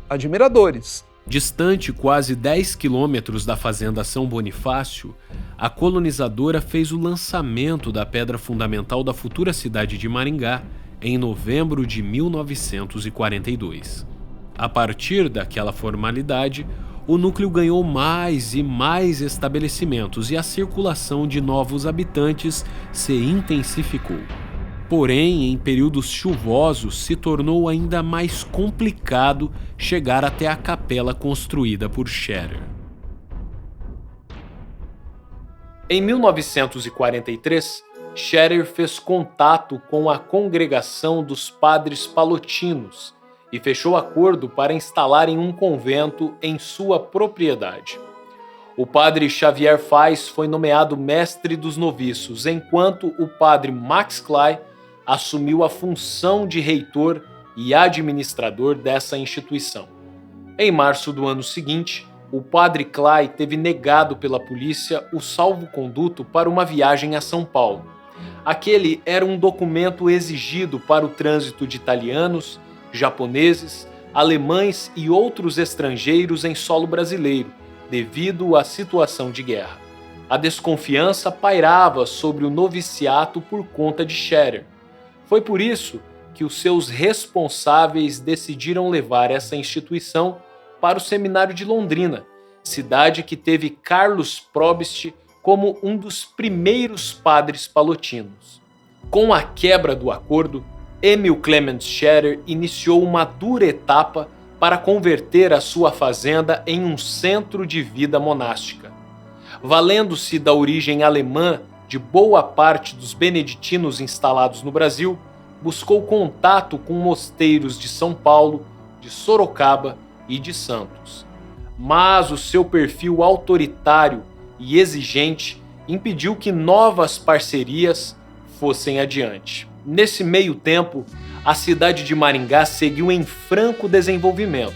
[SPEAKER 13] admiradores.
[SPEAKER 2] Distante quase 10 quilômetros da fazenda São Bonifácio, a colonizadora fez o lançamento da pedra fundamental da futura cidade de Maringá em novembro de 1942. A partir daquela formalidade, o núcleo ganhou mais e mais estabelecimentos e a circulação de novos habitantes se intensificou. Porém, em períodos chuvosos, se tornou ainda mais complicado chegar até a capela construída por Scherer. Em 1943, Scherer fez contato com a Congregação dos Padres Palotinos e fechou acordo para instalarem um convento em sua propriedade. O padre Xavier Faz foi nomeado mestre dos noviços, enquanto o padre Max Clay assumiu a função de reitor e administrador dessa instituição. Em março do ano seguinte, o padre Clay teve negado pela polícia o salvo-conduto para uma viagem a São Paulo. Aquele era um documento exigido para o trânsito de italianos, japoneses, alemães e outros estrangeiros em solo brasileiro, devido à situação de guerra. A desconfiança pairava sobre o noviciato por conta de Scherer. Foi por isso que os seus responsáveis decidiram levar essa instituição para o Seminário de Londrina, cidade que teve Carlos Probst como um dos primeiros padres palotinos. Com a quebra do acordo, Emil Clemens Scherer iniciou uma dura etapa para converter a sua fazenda em um centro de vida monástica. Valendo-se da origem alemã de boa parte dos beneditinos instalados no Brasil, buscou contato com mosteiros de São Paulo, de Sorocaba e de Santos. Mas o seu perfil autoritário
[SPEAKER 1] e exigente impediu que novas parcerias fossem adiante. Nesse meio tempo, a cidade de Maringá seguiu em franco desenvolvimento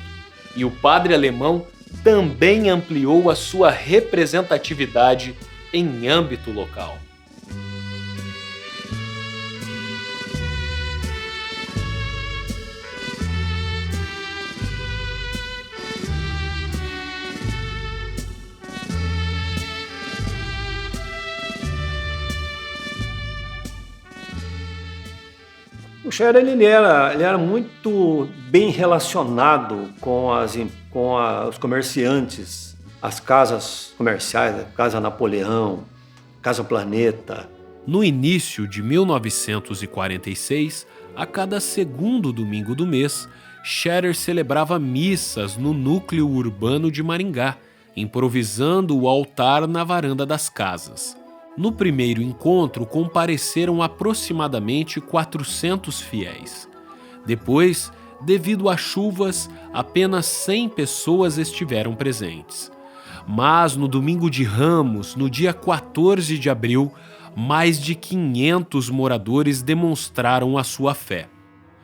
[SPEAKER 1] e o padre alemão também ampliou a sua representatividade em âmbito local.
[SPEAKER 11] O Scherer ele era muito bem relacionado com os comerciantes, as casas comerciais, a Casa Napoleão, Casa Planeta.
[SPEAKER 2] No início de 1946, a cada segundo domingo do mês, Scherer celebrava missas no núcleo urbano de Maringá, improvisando o altar na varanda das casas. No primeiro encontro, compareceram aproximadamente 400 fiéis. Depois, devido a chuvas, apenas 100 pessoas estiveram presentes. Mas no domingo de Ramos, no dia 14 de abril, mais de 500 moradores demonstraram a sua fé.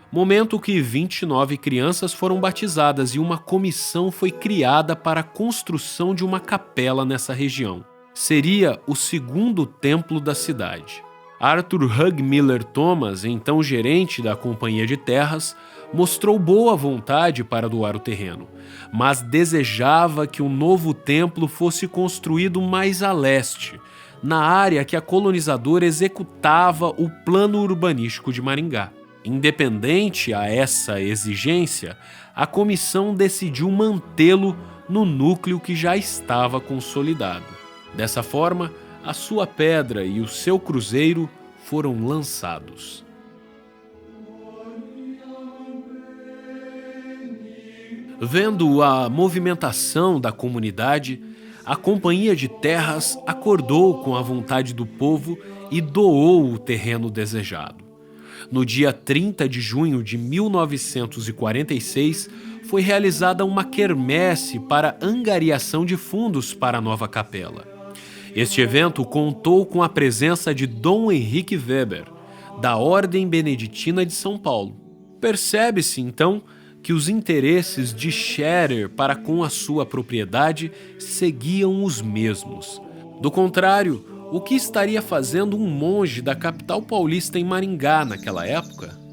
[SPEAKER 2] Momento que 29 crianças foram batizadas e uma comissão foi criada para a construção de uma capela nessa região. Seria o segundo templo da cidade. Arthur Hugmiller Thomas, então gerente da Companhia de Terras, mostrou boa vontade para doar o terreno, mas desejava que o novo templo fosse construído mais a leste, na área que a colonizadora executava o plano urbanístico de Maringá. Independente a essa exigência, a comissão decidiu mantê-lo no núcleo que já estava consolidado. Dessa forma, a sua pedra e o seu cruzeiro foram lançados. Vendo a movimentação da comunidade, a Companhia de Terras acordou com a vontade do povo e doou o terreno desejado. No dia 30 de junho de 1946, foi realizada uma quermesse para angariação de fundos para a nova capela. Este evento contou com a presença de Dom Henrique Weber, da Ordem Beneditina de São Paulo. Percebe-se, então, que os interesses de Scherer para com a sua propriedade seguiam os mesmos. Do contrário, o que estaria fazendo um monge da capital paulista em Maringá naquela época?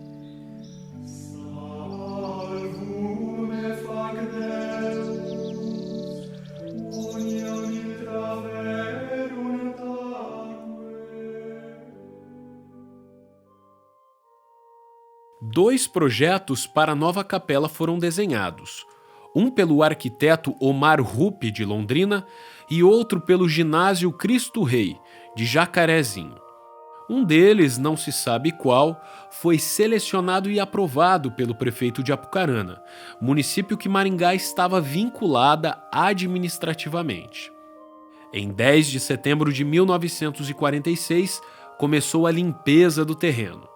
[SPEAKER 2] Dois projetos para a nova capela foram desenhados, um pelo arquiteto Omar Rupp, de Londrina, e outro pelo Ginásio Cristo Rei, de Jacarezinho. Um deles, não se sabe qual, foi selecionado e aprovado pelo prefeito de Apucarana, município que Maringá estava vinculada administrativamente. Em 10 de setembro de 1946, começou a limpeza do terreno.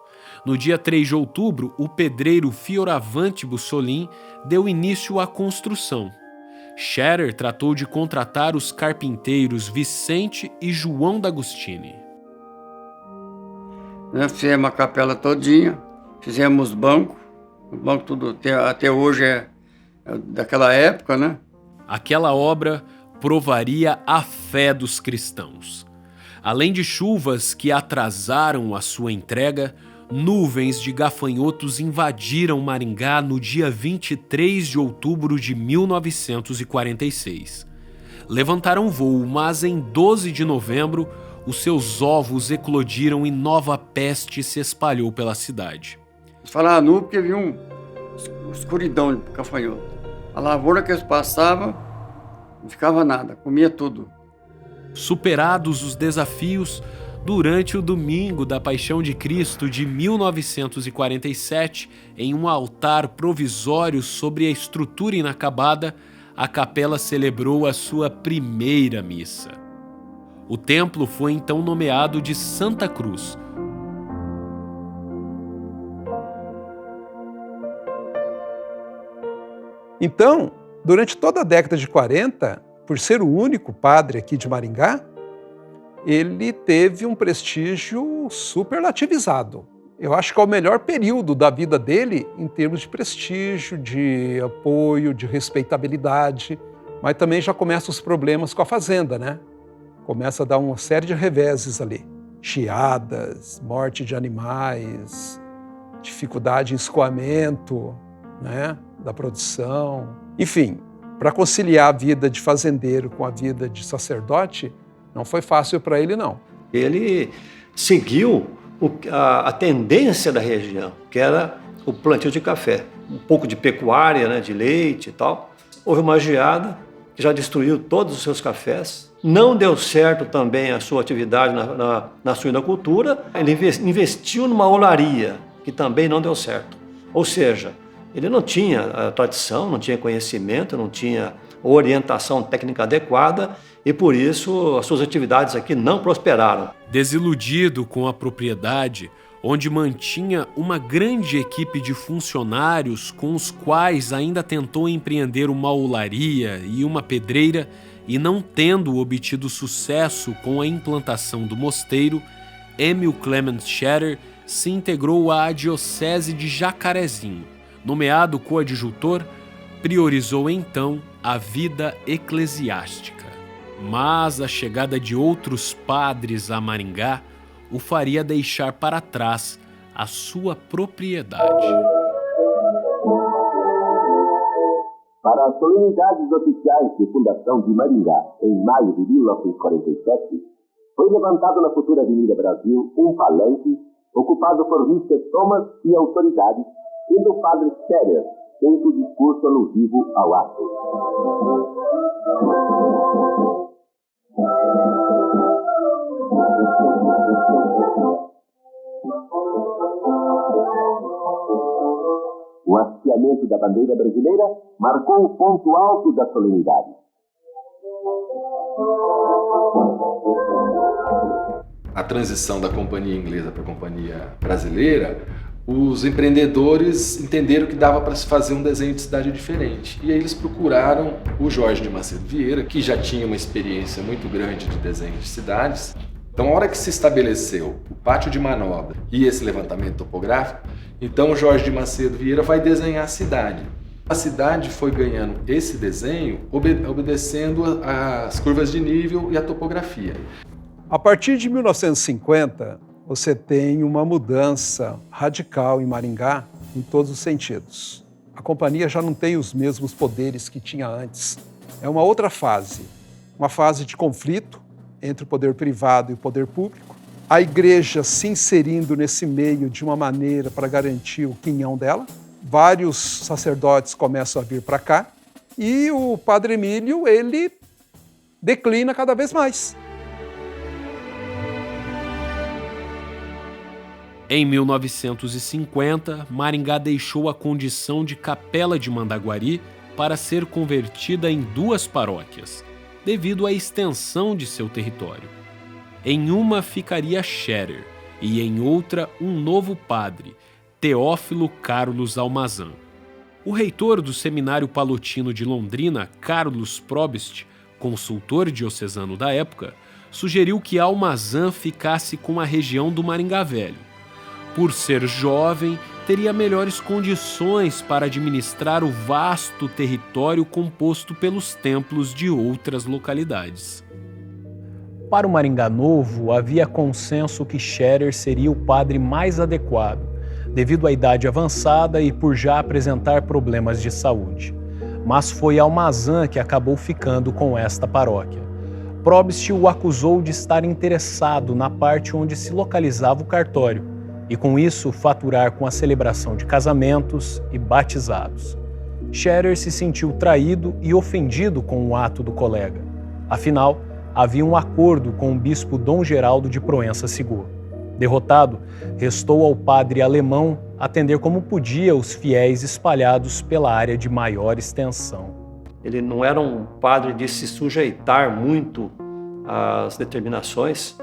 [SPEAKER 2] No dia 3 de outubro, o pedreiro Fioravante Bussolin deu início à construção. Scherer tratou de contratar os carpinteiros Vicente e João D'Agostini.
[SPEAKER 15] Nós fizemos a capela todinha, fizemos banco, o banco tudo até hoje é daquela época, né?
[SPEAKER 2] Aquela obra provaria a fé dos cristãos. Além de chuvas que atrasaram a sua entrega, nuvens de gafanhotos invadiram Maringá no dia 23 de outubro de 1946. Levantaram voo, mas em 12 de novembro, os seus ovos eclodiram e nova peste se espalhou pela cidade.
[SPEAKER 15] Falaram nu porque havia uma escuridão de gafanhoto. A lavoura que eles passavam, não ficava nada, comia tudo.
[SPEAKER 2] Superados os desafios, durante o domingo da Paixão de Cristo de 1947, em um altar provisório sobre a estrutura inacabada, a capela celebrou a sua primeira missa. O templo foi então nomeado de Santa Cruz.
[SPEAKER 13] Então, durante toda a década de 40, por ser o único padre aqui de Maringá, ele teve um prestígio superlativizado. Eu acho que é o melhor período da vida dele em termos de prestígio, de apoio, de respeitabilidade. Mas também já começam os problemas com a fazenda, né? Começa a dar uma série de reveses ali. Chiadas, morte de animais, dificuldade em escoamento, né, da produção. Enfim, para conciliar a vida de fazendeiro com a vida de sacerdote, não foi fácil para ele, não.
[SPEAKER 11] Ele seguiu a tendência da região, que era o plantio de café. Um pouco de pecuária, né, de leite e tal. Houve uma geada que já destruiu todos os seus cafés. Não deu certo também a sua atividade na suinocultura. Ele investiu numa olaria, que também não deu certo. Ou seja, ele não tinha tradição, não tinha conhecimento, não tinha orientação técnica adequada e, por isso, as suas atividades aqui não prosperaram.
[SPEAKER 2] Desiludido com a propriedade, onde mantinha uma grande equipe de funcionários com os quais ainda tentou empreender uma olaria e uma pedreira, e não tendo obtido sucesso com a implantação do mosteiro, Emil Clement Scherer se integrou à Diocese de Jacarezinho. Nomeado coadjutor, priorizou então a vida eclesiástica. Mas a chegada de outros padres a Maringá o faria deixar para trás a sua propriedade.
[SPEAKER 8] Para as solenidades oficiais de fundação de Maringá, em maio de 1947, foi levantado na futura Avenida Brasil um palanque ocupado por Mr. Thomas e autoridades, sendo o padre Scherer feito o discurso alusivo ao ato. O hasteamento da bandeira brasileira marcou o ponto alto da solenidade.
[SPEAKER 16] A transição da companhia inglesa para a companhia brasileira, os empreendedores entenderam que dava para se fazer um desenho de cidade diferente. E aí eles procuraram o Jorge de Macedo Vieira, que já tinha uma experiência muito grande de desenho de cidades. Então, a hora que se estabeleceu o pátio de manobra e esse levantamento topográfico, então o Jorge de Macedo Vieira vai desenhar a cidade. A cidade foi ganhando esse desenho obedecendo às curvas de nível e à topografia.
[SPEAKER 13] A partir de 1950, você tem uma mudança radical em Maringá em todos os sentidos. A companhia já não tem os mesmos poderes que tinha antes. É uma outra fase, uma fase de conflito entre o poder privado e o poder público. A igreja se inserindo nesse meio de uma maneira para garantir o quinhão dela. Vários sacerdotes começam a vir para cá e o padre Emílio, ele declina cada vez mais.
[SPEAKER 2] Em 1950, Maringá deixou a condição de capela de Mandaguari para ser convertida em 2 paróquias, devido à extensão de seu território. Em uma ficaria Scherer e em outra um novo padre, Teófilo Carlos Almazan. O reitor do Seminário Palotino de Londrina, Carlos Probst, consultor diocesano da época, sugeriu que Almazan ficasse com a região do Maringá Velho. Por ser jovem, teria melhores condições para administrar o vasto território composto pelos templos de outras localidades.
[SPEAKER 1] Para o Maringá Novo, havia consenso que Scherer seria o padre mais adequado, devido à idade avançada e por já apresentar problemas de saúde. Mas foi Almazan que acabou ficando com esta paróquia. Probst o acusou de estar interessado na parte onde se localizava o cartório, e com isso faturar com a celebração de casamentos e batizados. Scherer se sentiu traído e ofendido com o ato do colega. Afinal, havia um acordo com o bispo Dom Geraldo de Proença Sigur. Derrotado, restou ao padre alemão atender como podia os fiéis espalhados pela área de maior extensão.
[SPEAKER 11] Ele não era um padre de se sujeitar muito às determinações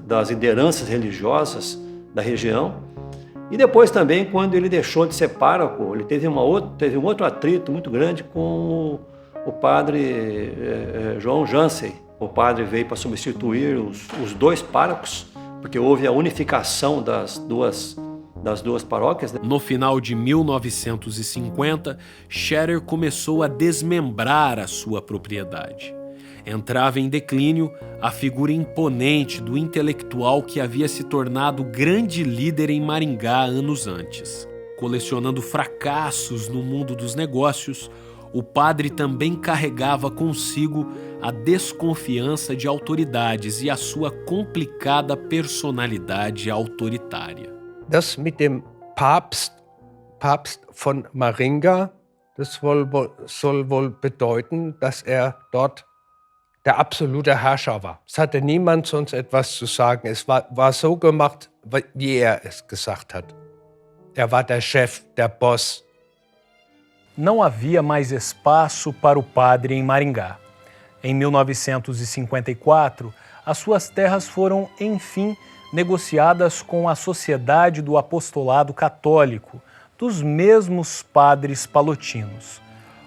[SPEAKER 11] das lideranças religiosas da região. E depois também, quando ele deixou de ser pároco, ele teve um outro atrito muito grande com o padre João Jansen. O padre veio para substituir os dois párocos, porque houve a unificação das duas paróquias.
[SPEAKER 2] No final de 1950, Scherer começou a desmembrar a sua propriedade. Entrava em declínio a figura imponente do intelectual que havia se tornado grande líder em Maringá anos antes. Colecionando fracassos no mundo dos negócios, o padre também carregava consigo a desconfiança de autoridades e a sua complicada personalidade autoritária.
[SPEAKER 4] Das mit dem Papst von Maringá, das soll wohl bedeuten, dass dort der absolute Herrscher war. Es hatte niemand sonst etwas zu sagen. Es war so gemacht, wie es gesagt hat. War der Chef, der Boss.
[SPEAKER 1] Não havia mais espaço para o padre em Maringá. Em 1954, as suas terras foram, enfim, negociadas com a Sociedade do Apostolado Católico, dos mesmos padres palotinos.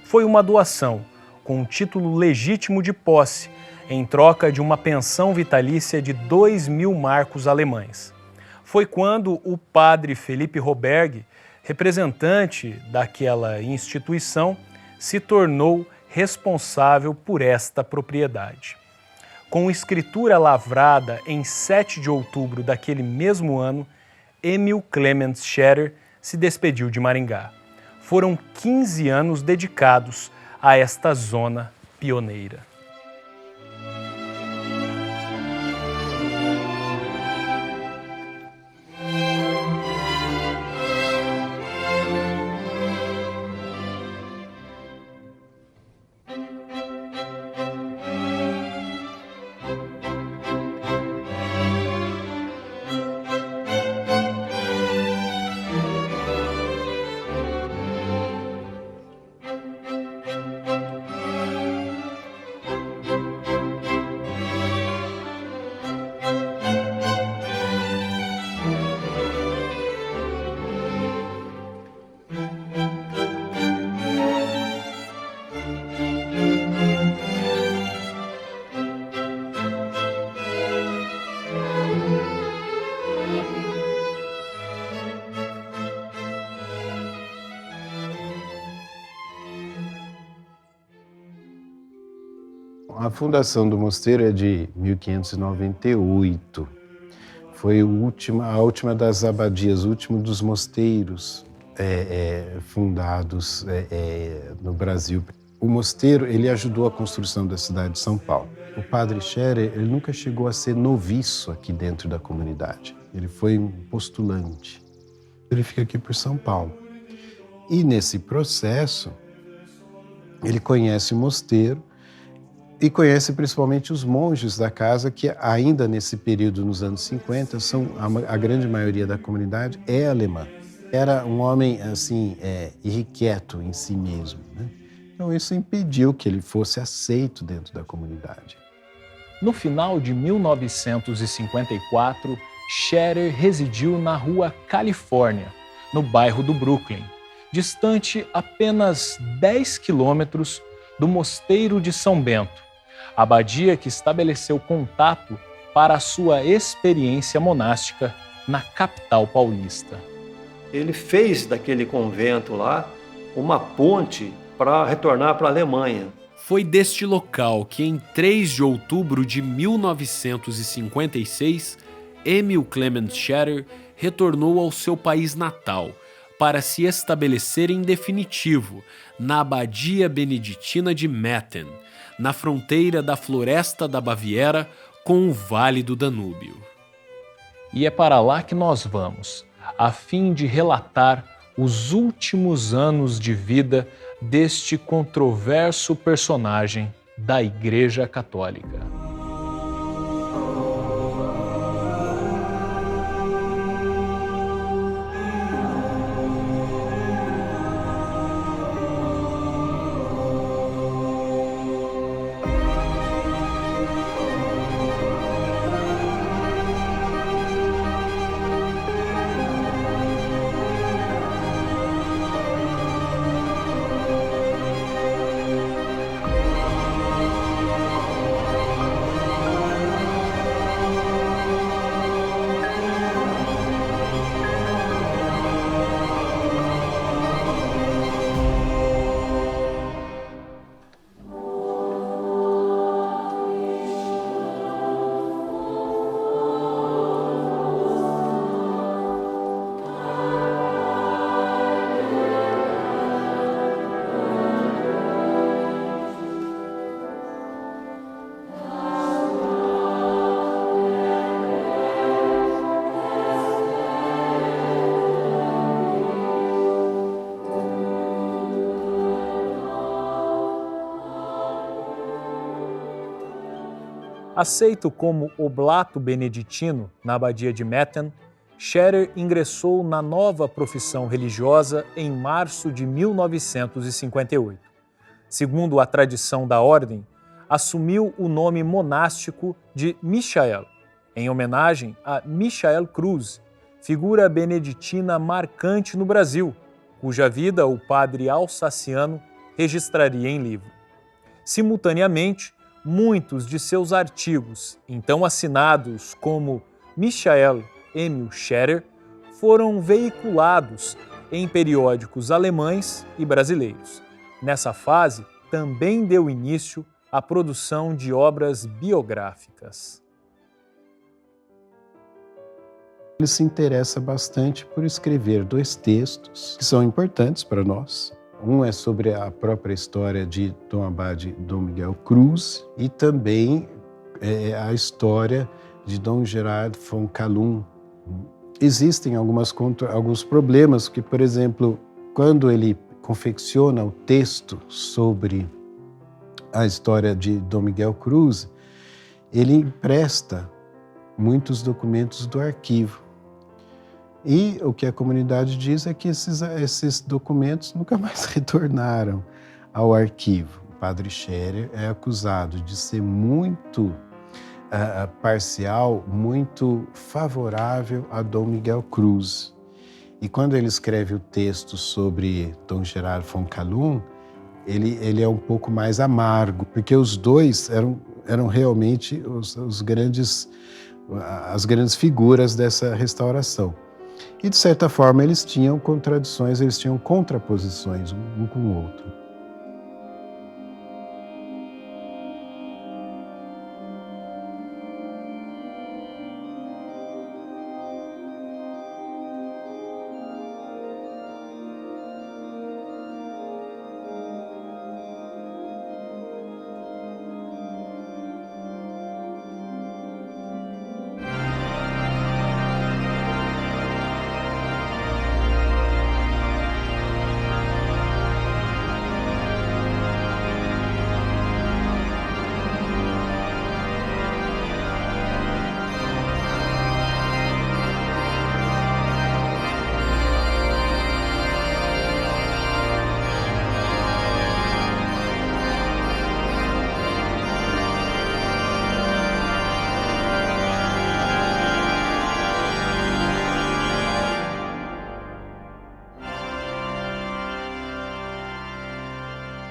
[SPEAKER 1] Foi uma doação, com um título legítimo de posse, em troca de uma pensão vitalícia de 2.000 marcos alemães. Foi quando o padre Felipe Roberg, representante daquela instituição, se tornou responsável por esta propriedade. Com escritura lavrada em 7 de outubro daquele mesmo ano, Emil Clemens Scherer se despediu de Maringá. Foram 15 anos dedicados a esta zona pioneira.
[SPEAKER 17] A fundação do mosteiro é de 1598. Foi a última das abadias, o último dos mosteiros fundados no Brasil. O mosteiro ele ajudou a construção da cidade de São Paulo. O padre Scherer ele nunca chegou a ser noviço aqui dentro da comunidade. Ele foi um postulante. Ele fica aqui por São Paulo. E nesse processo, ele conhece o mosteiro e conhece principalmente os monges da casa, que ainda nesse período, nos anos 50, a grande maioria da comunidade é alemã. Era um homem, assim, irrequieto em si mesmo, né? Então isso impediu que ele fosse aceito dentro da comunidade.
[SPEAKER 1] No final de 1954, Scherer residiu na rua Califórnia, no bairro do Brooklyn, distante apenas 10 quilômetros do Mosteiro de São Bento, abadia que estabeleceu contato para a sua experiência monástica na capital paulista.
[SPEAKER 11] Ele fez daquele convento lá uma ponte para retornar para a Alemanha.
[SPEAKER 2] Foi deste local que, em 3 de outubro de 1956, Emil Clemens Scherer retornou ao seu país natal para se estabelecer em definitivo na Abadia Beneditina de Metten, na fronteira da Floresta da Baviera com o Vale do Danúbio.
[SPEAKER 1] E é para lá que nós vamos, a fim de relatar os últimos anos de vida deste controverso personagem da Igreja Católica. Aceito como oblato beneditino na abadia de Metten, Scherer ingressou na nova profissão religiosa em março de 1958. Segundo a tradição da ordem, assumiu o nome monástico de Michael, em homenagem a Michael Cruz, figura beneditina marcante no Brasil, cuja vida o padre alsaciano registraria em livro. Simultaneamente, muitos de seus artigos, então assinados como Michael Emil Scherer, foram veiculados em periódicos alemães e brasileiros. Nessa fase, também deu início à produção de obras biográficas.
[SPEAKER 17] Ele se interessa bastante por escrever 2 textos que são importantes para nós. Um é sobre a própria história de Dom Abade Dom Miguel Cruz e também a história de Dom Gerard von Kallun. Existem alguns problemas que, por exemplo, quando ele confecciona o texto sobre a história de Dom Miguel Cruz, ele empresta muitos documentos do arquivo. E o que a comunidade diz é que esses documentos nunca mais retornaram ao arquivo. O padre Scherer é acusado de ser muito parcial, muito favorável a Dom Miguel Cruz. E quando ele escreve o texto sobre Dom Gerard von Kallun, ele é um pouco mais amargo, porque os dois eram realmente as grandes figuras dessa restauração. E, de certa forma, eles tinham contradições, eles tinham contraposições um com o outro.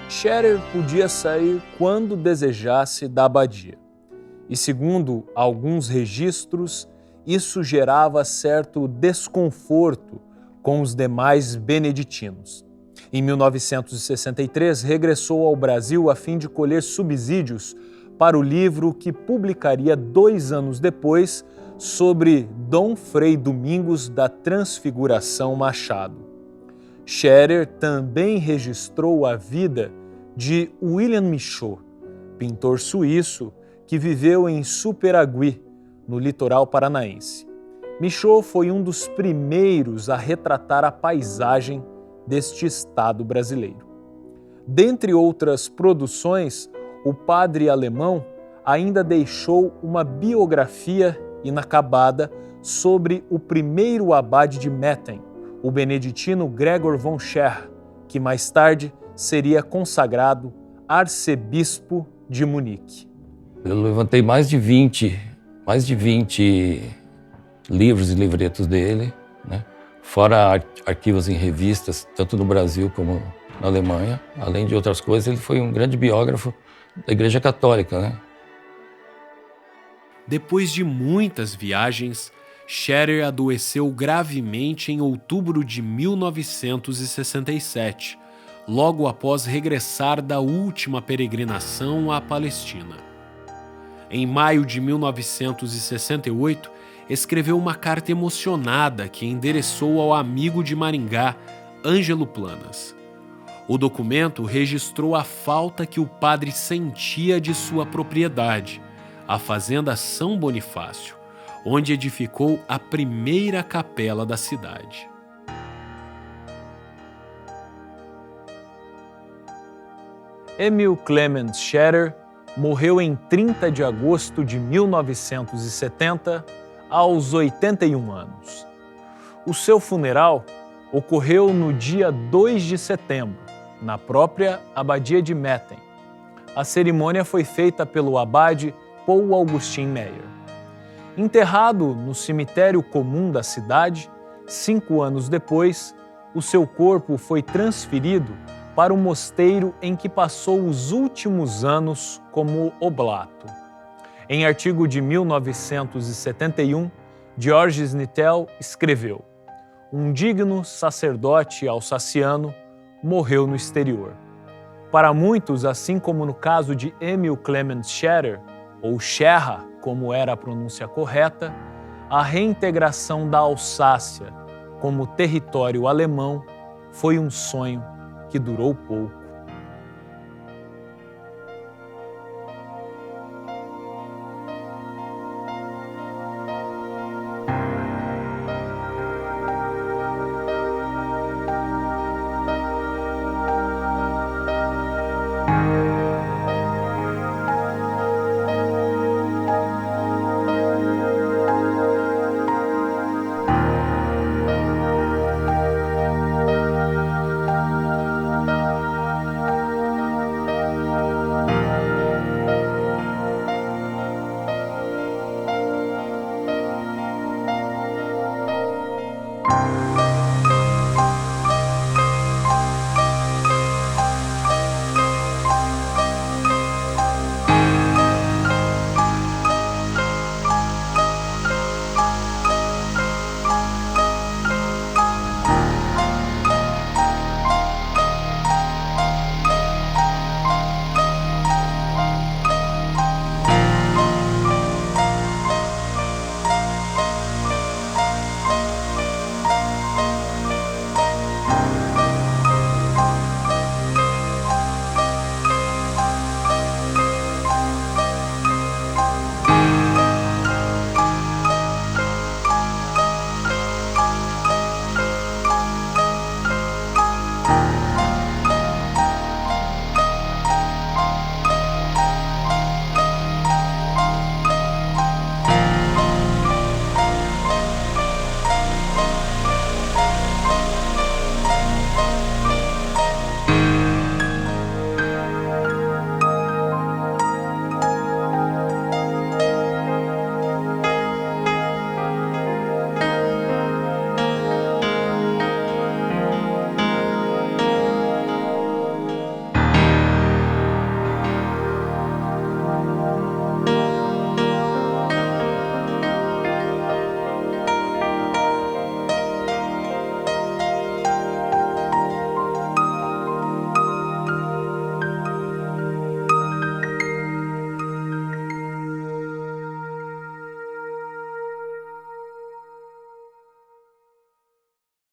[SPEAKER 1] Scherer podia sair quando desejasse da abadia. E, segundo alguns registros, isso gerava certo desconforto com os demais beneditinos. Em 1963, regressou ao Brasil a fim de colher subsídios para o livro que publicaria 2 anos depois sobre Dom Frei Domingos da Transfiguração Machado. Scherer também registrou a vida de William Michaud, pintor suíço que viveu em Superagui, no litoral paranaense. Michaud foi um dos primeiros a retratar a paisagem deste estado brasileiro. Dentre outras produções, o padre alemão ainda deixou uma biografia inacabada sobre o primeiro abade de Metten, o beneditino Gregor von Scherr, que mais tarde seria consagrado arcebispo de Munique.
[SPEAKER 14] Eu levantei mais de 20 livros e livretos dele, né? Fora arquivos em revistas, tanto no Brasil como na Alemanha. Além de outras coisas, ele foi um grande biógrafo da Igreja Católica, né?
[SPEAKER 2] Depois de muitas viagens, Scherer adoeceu gravemente em outubro de 1967, logo após regressar da última peregrinação à Palestina. Em maio de 1968, escreveu uma carta emocionada que endereçou ao amigo de Maringá, Ângelo Planas. O documento registrou a falta que o padre sentia de sua propriedade, a Fazenda São Bonifácio, onde edificou a primeira capela da cidade.
[SPEAKER 1] Emil Clemens Scherer morreu em 30 de agosto de 1970, aos 81 anos. O seu funeral ocorreu no dia 2 de setembro, na própria Abadia de Metten. A cerimônia foi feita pelo abade Paul Augustin Meyer. Enterrado no cemitério comum da cidade, 5 anos depois, o seu corpo foi transferido para o mosteiro em que passou os últimos anos como oblato. Em artigo de 1971, Georges Nitel escreveu: um digno sacerdote alsaciano morreu no exterior. Para muitos, assim como no caso de Emil Clement Scherer, ou Scherrer, como era a pronúncia correta, a reintegração da Alsácia como território alemão foi um sonho que durou pouco.